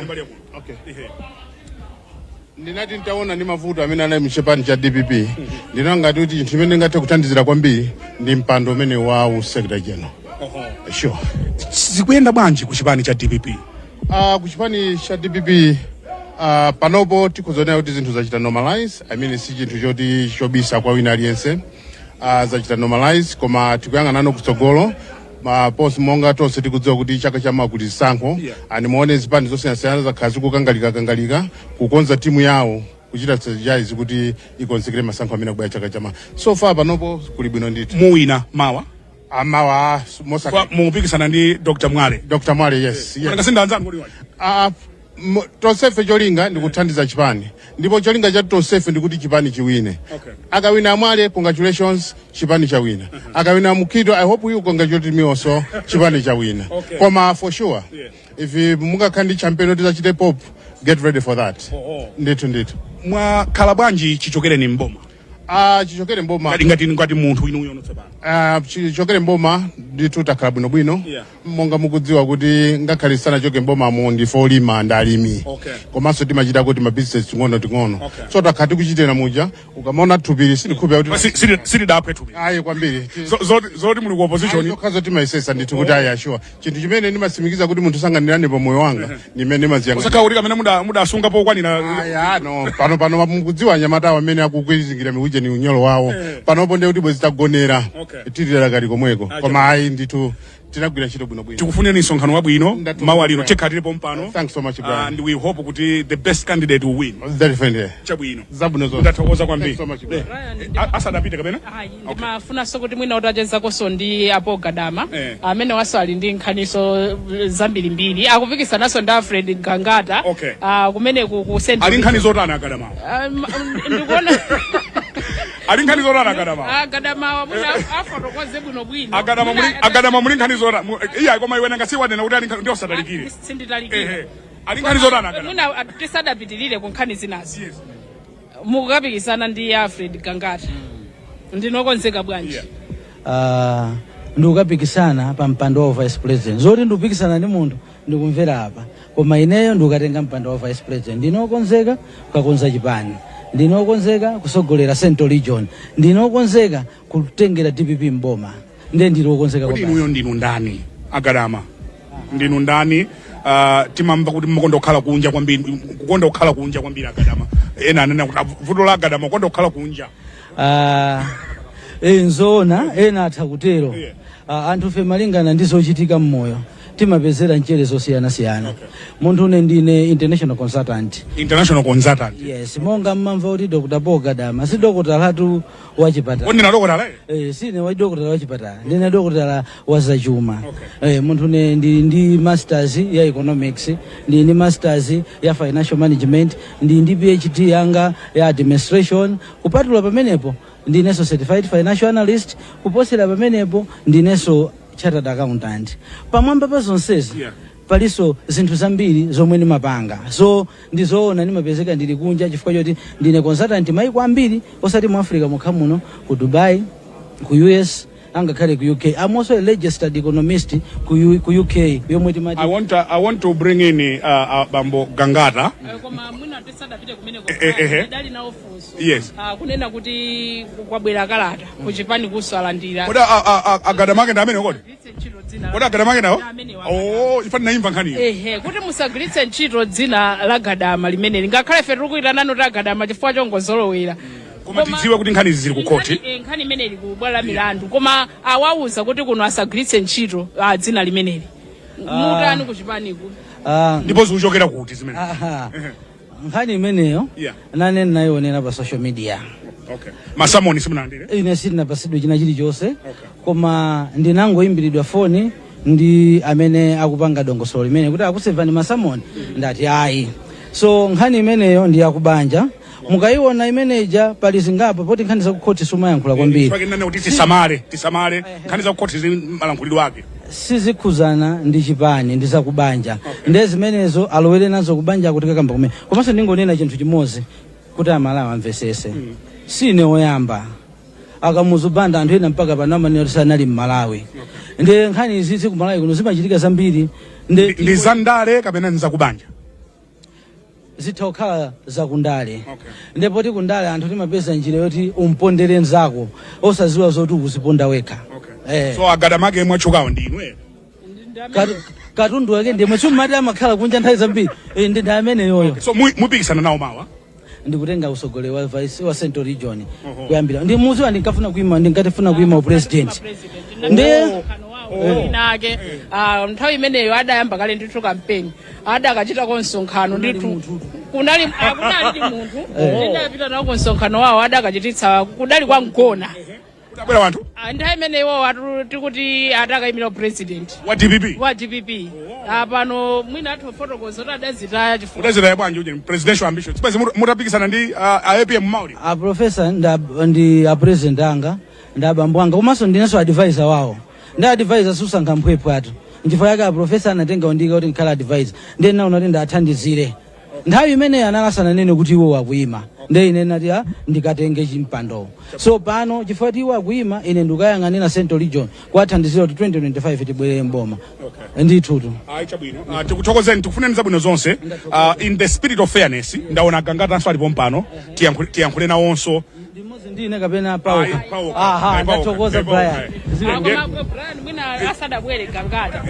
M: Ndinati ntaona ndi mavuto amene anali mchipani cha DPP. Ndinaona ngati kuti chinthu chimene ngathe kuthandizira kwambiri ndi mpando umene wa Secretary General. Sure.
A: Zikuyenda bwanji ku chipani cha DPP?
M: Ku chipani cha DPP panopo tikuzonera kuti zinthu zachita normalize. I mean si chinthu choti chobisa kwa wina aliyense. Zachita normalize koma tikuyang'ana kutsogolo. Post monga tonse tikudziwa kuti chaka cha makuti sankho animaone zipani zosiyana zakhazi kukangalika kukonza timu yawo kuchita strategize kuti ikonzekere masankho amene kubaya chaka chama. So far panopo kuli bwino ndithu.
A: Muwina mawa?
M: Mawa mosaka.
A: Mupikisana ndi Dr. Mwale.
M: Dr. Mwale, yes.
A: Ngasinda anzanu kuli wachi?
M: tonsefe cholinga ndikuthandiza chipani ndipo cholinga cha tonsefe ndikuti chipani chiwine. Akawina Amwale, congratulations, chipani chawina. Akawina Mukido, I hope you congratulate me also, chipani chawina. Koma for sure, if munga kandi champion tiza pop, get ready for that. Nditu.
A: Mwa kalabwanji chichokere ni mboma.
M: Chichokere mboma.
A: Ngati munthu inu yono tsopano.
M: Chichokere mboma nditu takhala bwino. Monga mukudziwa kuti ngakhale sana choke mboma mu ndifo lima ndalimi. Komanso timachita kuti ma business ting'ono. So takhati kuchitena muja ukamaona thupiri silikhupa kuti
A: siri daphe thupiri.
M: Ayi kwambiri.
A: Zoti muli ku opposition.
M: Zokhazo timayesesa ndithu kuti ayi sure. Chinthu chimene ndimasimikiza kuti munthu sanganirane pa moyo wanga ndimene maziyanga.
A: Osaka kuti kamene mudasunga pokwanira.
M: Ayi pano mukudziwa nyamata amene akukwizingira miuje ni unyolo wawo. Panopo ndi kuti bwezitagonera. Titirera kali komweko. Koma ayi ndithu tinagwira chito bwino.
A: Tikufunira nsonkhano wabwino mawaliro tikhatiripo mpano.
M: Thanks so much, Brian.
A: And we hope kuti the best candidate will win.
M: Definitely.
A: Chabwino.
M: Zabwino zo.
A: Ndathokoza kwambiri.
M: Thanks so much, Brian.
A: Asadapite kapena?
B: Ndimafuna so kuti mwina utacheza koso ndi apo Gadama amene wasali ndi nkhaniso zambirimbiri akupikisanaso ndi Alfred Gangata kumene ku center
A: ali nkhanizo tana Agadama
B: ndikuona
A: ali nkhanizo tana Agadama
B: Agadama wabuna afotokoze bwino
A: Agadama muli nkhanizo tana iya koma iwe ngasi wadena kuti ali ndio sadalikire
B: sinditalikire
A: ali nkhanizo tana Agadama
B: mwina tisadapitirire ku nkhani zinazo mukukapikisana ndi Alfred Gangata ndinokonzeka bwanji
N: ndikukapikisana pa mpando wa vice president zoti ndikupikisana ndi munthu ndikumvera apa koma ineyo ndikukatenga mpando wa vice president ndinokonzeka kukakonza chipani ndinokonzeka kusogolera Central Region ndinokonzeka kutengera DPP mboma ndilokonzeka
A: kwa inuyo ndinu ndani Agadama ndinu ndani timamba kuti mmakonda kukhala kunja kwambiri kukonda kukhala kunja kwambiri Agadama ena anena kuti vuto la Agadama kukonda kukhala kunja
N: nzona ena atakutero anthu fe malingana ndizochitika mmoyo timapezera njere zosiyana munthu une ndine international consultant yes monga mmamva kuti Dr. Paul Gadama si dokotala latu wachipatala
A: ndina dokotala
N: sine wa dokotala wachipatala ndine dokotala wa zachuma munthu une ndi masters ya economics ndi masters ya financial management ndi PhD yanga ya administration kupatula pamenepo ndineso certified financial analyst kuposera pamenepo ndineso chartered accountant pamwamba pa zonsezi paliso zinthu zambiri zomwe ndimapanga so ndizoona ndimapezeka ndili kunja chifukwa choti ndine consultant maiko ambiri osati mu Africa mokha muno ku Dubai ku US angakhale ku UK. I'm also a registered economist ku UK yomwe timati
A: I want to bring in Bambo Gangata
B: koma mwina tisadapite kumene dali na ofunso
A: yes
B: kunena kuti kwabwera kalata kuchipani kusalandira
A: koda Agadama ke amene kodi koda Agadama ke nawo ifani naimva nkhani
B: kuti musagwiritse ntchito dzina la Gadama limene lingakhale fe tikuitana noti Agadama chifukwa chongozolowera
A: koma tidziwe kuti nkhani zili ku court
B: nkhani imene ili kubwala milandu koma awauza kuti kuno asagwiritse ntchito dzina limeneli mutani kuchipaniku
A: ndipo zikuchokera kuti zimene
N: nkhani imeneyo nane nayionera pa social media
A: masamoni simunandire
N: ine sindinapasidwe china chilichonse koma ndinangoyimbiridwa foni ndi amene akupanga dongosolo limene kuti akusevani masamoni ndati ayi so nkhani imeneyo ndi yakubanja mukaiona imeneja pali zingapo poti nkhani za kukhoti sumayankhula kwambiri
A: kuti tisamale nkhani za kukhoti zimalankhulidwa ake
N: sizikhuzana ndi chipani ndi zakubanja ndi zimenezo alowere nazo kubanja kuti kakamba kumene komanso ndingonena chinthu chimodzi kuti amalawa amvesese sine oyamba akamuzubanda anthu ena mpaka pano amanena sanali m'Malawi ndi nkhani izi ku Malawi kuno zimachitika zambiri
A: ndi zandale kapena nzakubanja
N: zitokhala zakundale ndipo ti kundale anthu timapeza njira yoti umpondere nzako osaziwa zoti ukuziponda wekha
A: so Agadama ke mwachukawo ndinwe
N: katundu wake ndimwe chumati amakhala kunja nthawi zambiri ndi amene yoyo
A: so mupikisana nawo mawa
N: ndikutenga usogole wa vice wa Central Region kuyambira ndi muziwa ndingatefuna kuima president ndi
B: inake nthawi imeneyo adayamba kale ndithu campaign adakachita konsonkhano ndithu kunali munthu ndinapita nawo konsonkhano wawo adakachititsa kudali kwa mgona
A: Abwera wanthu.
B: Nthawi imeneyo tikuti atakayimira president.
A: Wa DPP.
B: Wa DPP. Pano mwina athu fotokoza kuti adazitaya chifukwa.
A: Udazitaya bwanji uje presidential ambitions. Basi mutapikisana ndi APM Mauli.
N: A professor ndi a president anga ndabambo anga komanso ndinenso advisor wawo. Ndi advisor susankha mphepo atu. Nchifukwa yake a professor anatenga undika kuti nkhala advisor. Ndiye naona kuti ndathandizire. Nthawi imene analasana nene kuti iwo wakuyima. Ndiye ine nati ndikatenge chimpando. So pano chifukwa kuti iwo wakuyima ine ndikayang'anira Central Region kwathandizira kuti 2025 tibwere mboma. Ndithutu.
A: Chabwino. Tikuthokozeni tikufuneni zabwino zonse. In the spirit of fairness ndaona Gangata nswali pompano tiyankhule nawonso.
N: Ndine kapena pauka. Aha, ndathokoza Brian.
B: Brian mwina asadabwere Gangata.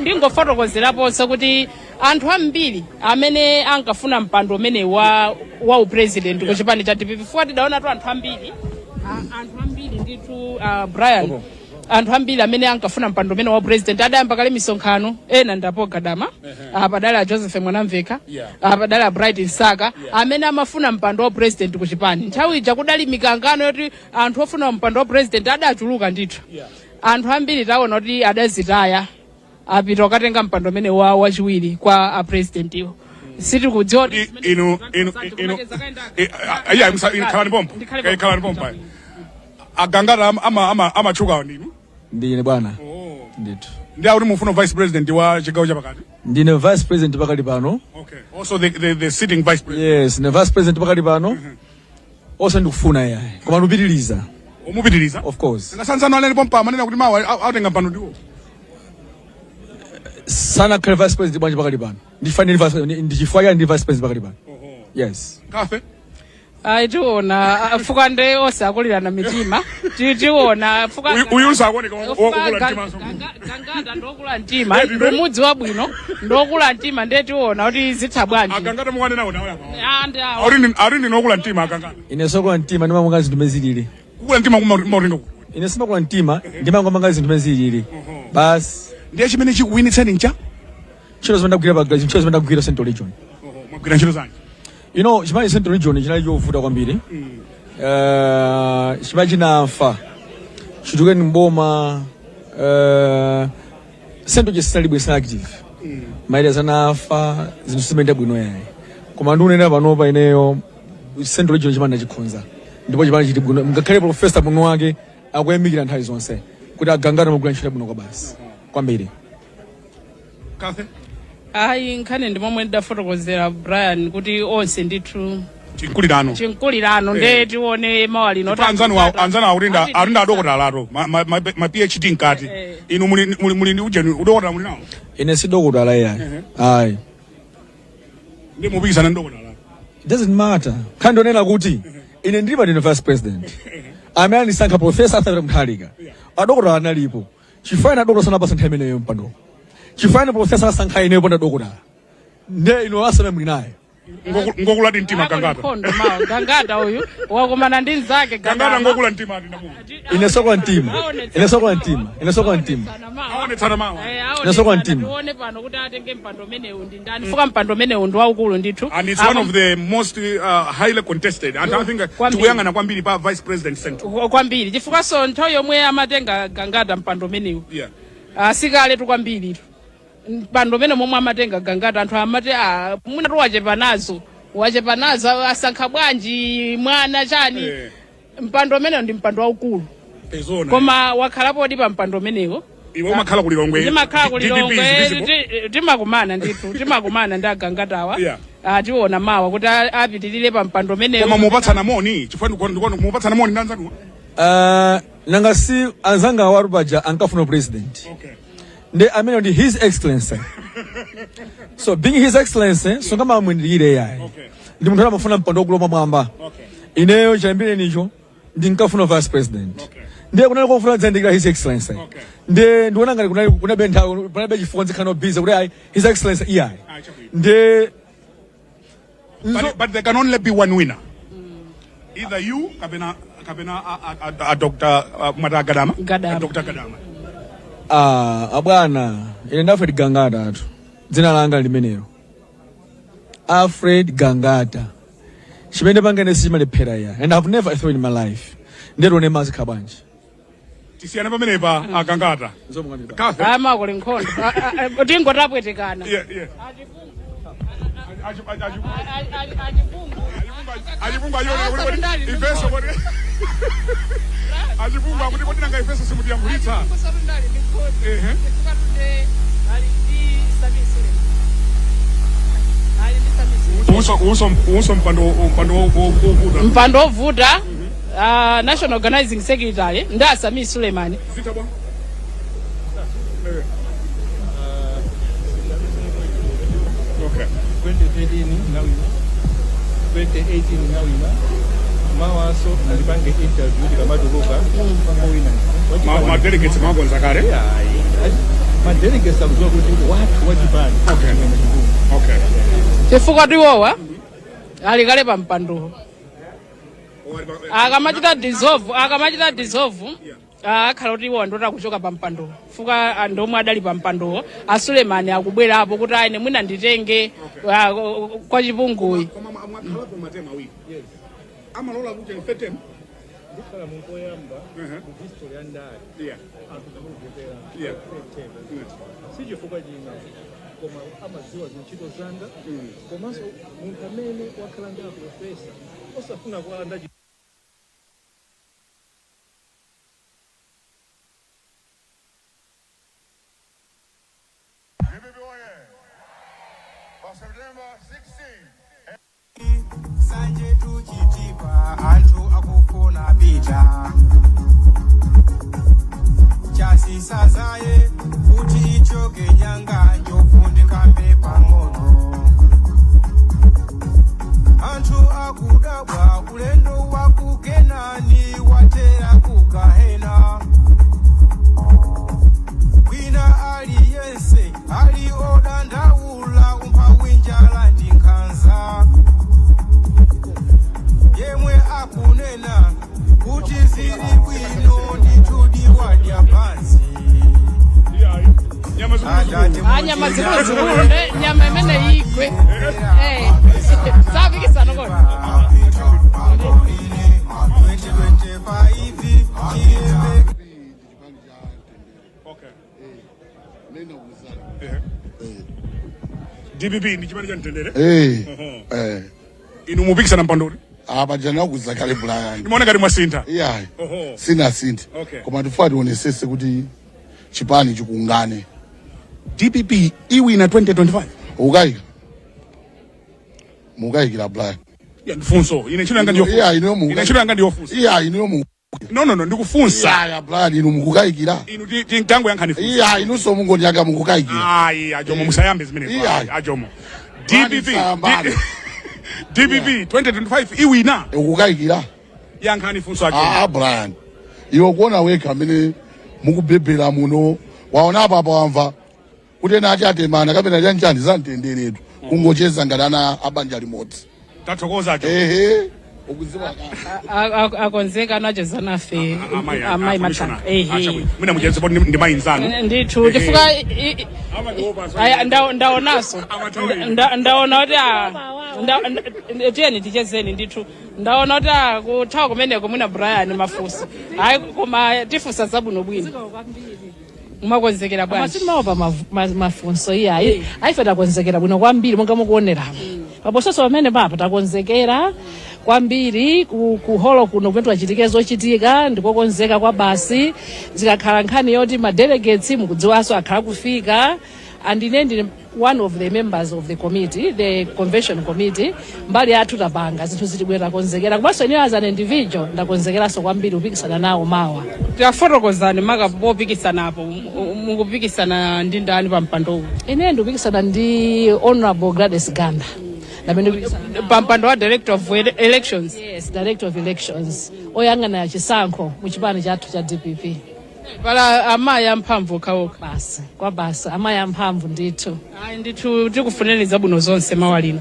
B: Ndingofotokozeraponso kuti anthu ambiri amene ankafuna mpando umene wa upresident ku chipani cha DPP fuwa tidaona tu anthu ambiri ndithu Brian anthu ambiri amene ankafuna mpando umene wa president adayamba kale misonkhano ena ndapo Gadama padala Joseph Mwanamveka padala Bright Nsaka amene amafuna mpando wa president ku chipani nthawi ija kudali mikangano yoti anthu ofuna mpando wa president adachuluka ndithu anthu ambiri taona kuti adazitaya apita katenga mpando umene wachiwiri kwa a president iwo siti kudziwa
A: khalani pompa Gangata amachuka ndinu
O: ndine bwana ndithu
A: ndi akuti mufuna vice president wa chigawo chapakati
O: ndine vice president pakali pano.
A: Okay, also the sitting vice president.
O: Yes, ne vice president pakali pano. Also ndikufuna yaye koma ndupitiliza.
A: Umupitiliza?
O: Of course.
A: Ngasanzana alene pompa manena kuti mawa autenga mpando ndiwo.
O: Sana kale vice president bwanje pakali pano. Ndichifaya ndi vice president pakali pano. Yes.
A: Kafe?
B: Tiona fuka nde osakulirana mitima tiona fuka
A: uyu sakuoneka okula mtima
B: Gangata ndokula mtima ndimudzi wabwino ndokula mtima nde tiona kuti zitha bwanji
A: Gangata mukwane nawo ari ndinokula mtima Gangata
O: ine sokula mtima ndimamanga zinthu mezilili
A: kukula mtima kumauringa
O: ine simakula mtima ndimamanga zinthu mezilili basi
A: ndiye chimene chikuwinitseni ncha
O: chilo zimandagwira pa chilo zimandagwira Central Region
A: mwagwira ntchito zanji.
O: You know, chimani Central Region chinali chovuta kwambiri. Chimani chinafa. Chitukeni mboma Central Region bwesa active. Maida zanafa zinthu simenda bwino yayi. Koma ndunena panopa ineyo Central Region chimani chikhonza. Ndipo chimani chiti bwino. Ngakhale professor muno wake akuyamikira nthawi zonse. Kuti Gangata magwira ntchito bwino kwa basi. Kwambiri.
A: Kafe?
B: Nkhani ndimomwe ndafotokozera Brian kuti onse ndithu chinkulirano nde tione mawali nota
A: anzana arinda adokotala ato ma PhD nkati inu muli ndi ujeni udokotala muli nawo
O: ine si dokotala yayi ayi
A: ndi mupikisana ndi dokotala
O: it doesn't matter khandi onena kuti ine ndilipa ndi vice president amene anisankha professor Arthur Mthalika adokotala analipo chifana adokotala sanapasa nthawi imeneyo mpando chifana professor asankha ine ponda dokotala nde ino asana muli naye
A: ngokula ndi mtima Gangata
B: Gangata uyu wakomana ndi nzake
A: Gangata ngokula mtima
O: ine sokula mtima
A: aonetsana mawa
O: ine sokula mtima
B: tione pano kuti atenge mpando menewu ndi ndani fuka mpando menewu ndi waukulu ndithu
A: and it's one of the most highly contested and I think tikuyangana kwambiri pa vice president Central
B: kwambiri chifukwa so nthawi yomwe amatenga Gangata mpando menewu asikale tu kwambiri mpando mene momwe amatenga Gangata anthu amati mwina tu wachepa nazo asankha bwanji mwana chani mpando mene ndi mpando waukulu koma wakhalapo ndi pa mpando menewo
A: iwe umakhala kulilongwe
B: ndimakhala kulilongwe timakumana ndi Gangatawa tiona mawa kuti apitirire pa mpando menewo
A: koma mupatsana moni chifukwa mupatsana moni ndanzanu
O: nanga si anzanga wa rubaja ankafuna president nde amene ndi his excellency so being his excellency so kama mwindire yayi ndi munthu amafuna mpando wakuloma mwamba ineyo chambire nicho ndinkafuna vice president ndiye kunali kufuna dzandikira his excellency ndiye ndiona ngati kuna bentha kuna beji fonzi kano busy kuti his excellency iyayi ndiye
A: but there can only be one winner either you kapena Dr. Gadama Dr. Gadama
O: abwana ine ndafred Gangata atu dzina langa limenelo Alfred Gangata chimene pangene sichimalephera ya and I've never thought in my life ndero ne mazikhabanji
A: tisiyane pamenepa akangata kafe
B: amako linkhondo tingotapwetekana
A: achipunga kuti kodi nanga ifeso simutiyankhulitsa uso
B: mpando wovuta National Organizing Secretary nda Sami Sulemani.
A: Okay.
P: 2013 nawina 2018 nawina mawaso alipange interview ndikamadukuka pangowina
A: ma delegates magonza kare
P: ma delegates akuzoa kuti watu wachipani.
A: Okay.
B: Chifukwa tiwowa ali kale pa mpando akamachita dissolve akhala kuti iwo ndota kuchoka pa mpando fuka ndomwe adali pa mpando Sulemani akubwerapo kuti aine mwina nditenge kwa chipunguyi
A: amalola kuti fetem
P: ndikhala munkoyamba mu history yandali sichifukwa china koma amadziwa zintchito zanga komanso munthu amene wakhala ndi aprofesa osafuna kuwalanda
Q: Sanje tuchitipa antu akufuna pita chasi sazaye kuti ichoke nyanga njofundika mpepa mono antu akudabwa ulendo wakukenani watera kugahena wina aliyense ali odandaula umpawinjala ndinkanza yemwe akunena kuti zili bwino nditudiwa lya pansi
B: nyama zikulu nyama imene igwe sapikisana kodi
A: DPP ndi chimene chantendere
E: inu
A: mupikisana mpandoni
E: apa jana kuzakale Brian
A: imaona ngati mwasintha
E: iya sina sintha koma tifuna tionesese kuti chipani chikungane
A: DPP iwina 2025
E: ukayika mukayikira Brian
A: ya ndifunso ine chilo yanga ndiyofunsa
E: iya ino mu
A: ine chilo yanga ndiyofunsa
E: iya ino mu
A: no ndikufunsa
E: iya Brian inu mukukayikira
A: inu tintango yankani funsa
E: iya inu so mungoni yanga mukukayikira
A: ayi ajomo musayambe zimene
E: iya
A: ajomo DPP 2025 iwina
E: ukukayikira
A: yankani funso ajomo
E: Brian iwo kuona weka amene mukubebera muno waona apa wamva kuti ena achatemana kapena chanchani zantenderetu kungocheza ngati ana abanja limodzi
A: tathokoza ajo
E: ukuziwa
B: akonzeka anacheza nafe amayi matanga
A: mina mujenze poti ndi mayi nzanu
B: ndithu chifukwa ndaonaso ndaona kuti tiyeni tichezeni ndithu ndaona kuti kuthawa kumeneko mwina Brian mafuso hayi koma tifusa zabwinobwino mwakonzekera bwanji
K: amasimaopa mafunso iyayi ayife takonzekera bwino kwambiri monga mukuoneramo papososo pamene papa takonzekera kwambiri ku holo kuno kumene twachitike zochitika ndikokonzeka kwa basi zikakhala nkhani yoti ma delegates mukudziwanso akhala kufika and ine ndine one of the members of the committee, the convention committee. Mbali yathu tapanga zinthu zitibwera konzekera komanso ine as an individual ndakonzekeranso kwambiri kupikisana nawo mawa
B: tiafotokozani maka popikisanapo mukupikisana ndi ndani pa mpando
K: ine ndikupikisana ndi Honorable Gladys Ganda
B: pampando wa director of elections.
K: Yes, director of elections oyang'ana chisankho mu chipani chathu cha DPP.
B: Pala amayi amphamvu okhaokha
K: basi kwa basi amayi amphamvu ndithu
B: ndithu tikufuneni zabwino zonse mawalino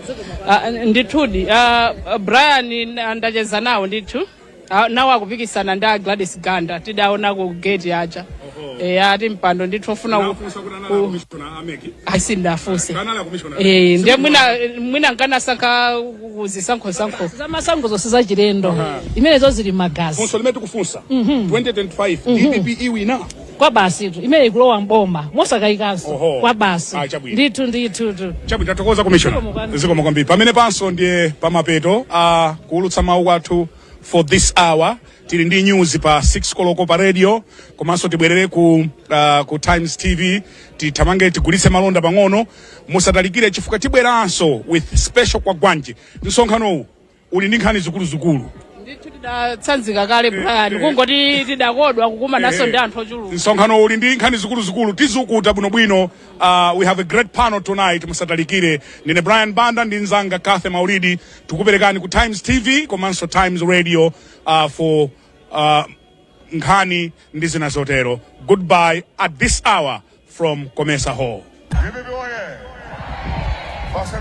B: ndithudi Brian ndacheza nawo ndithu nawo akupikisana ndi Gladys Ganda tidaona ku gate aja ati mpando ndithofuna asindafunse ndiye mwina nkanasankha kuzisankho
K: zamasankho zonse za chilendo imenezo zili magazi
A: funso limene tikufunsa 2025 DPP iwina
K: kwa basi tu imene ikulowa mboma mosakayikanso kwa basi ndithu
A: chabu tatokoza commissioner zikomo kwambiri pamene panso ndiye pamapeto kuulutsa mawu athu for this hour tili ndi news pa 6 koloko pa radio komanso tibwerere ku Times TV tithamange tigulitse malonda pang'ono musatalikire chifukwa tibweranso with special kwa gwanji msonkhanowu uli ndi nkhani zikuluzikulu
B: ndithu tidatsanzika kale Brian kungoti tidakodwa kukuma naso ndi anthu ochuluka
A: msonkhano uli ndi nkhani zikuluzikulu tizukuta bwinobwino we have a great panel tonight musatalikire ndine Brian Banda ndi nzanga Kathe Maulidi tukuperekani ku Times TV komanso Times Radio for nkhani ndi zina zotero goodbye at this hour from Komesa Hall.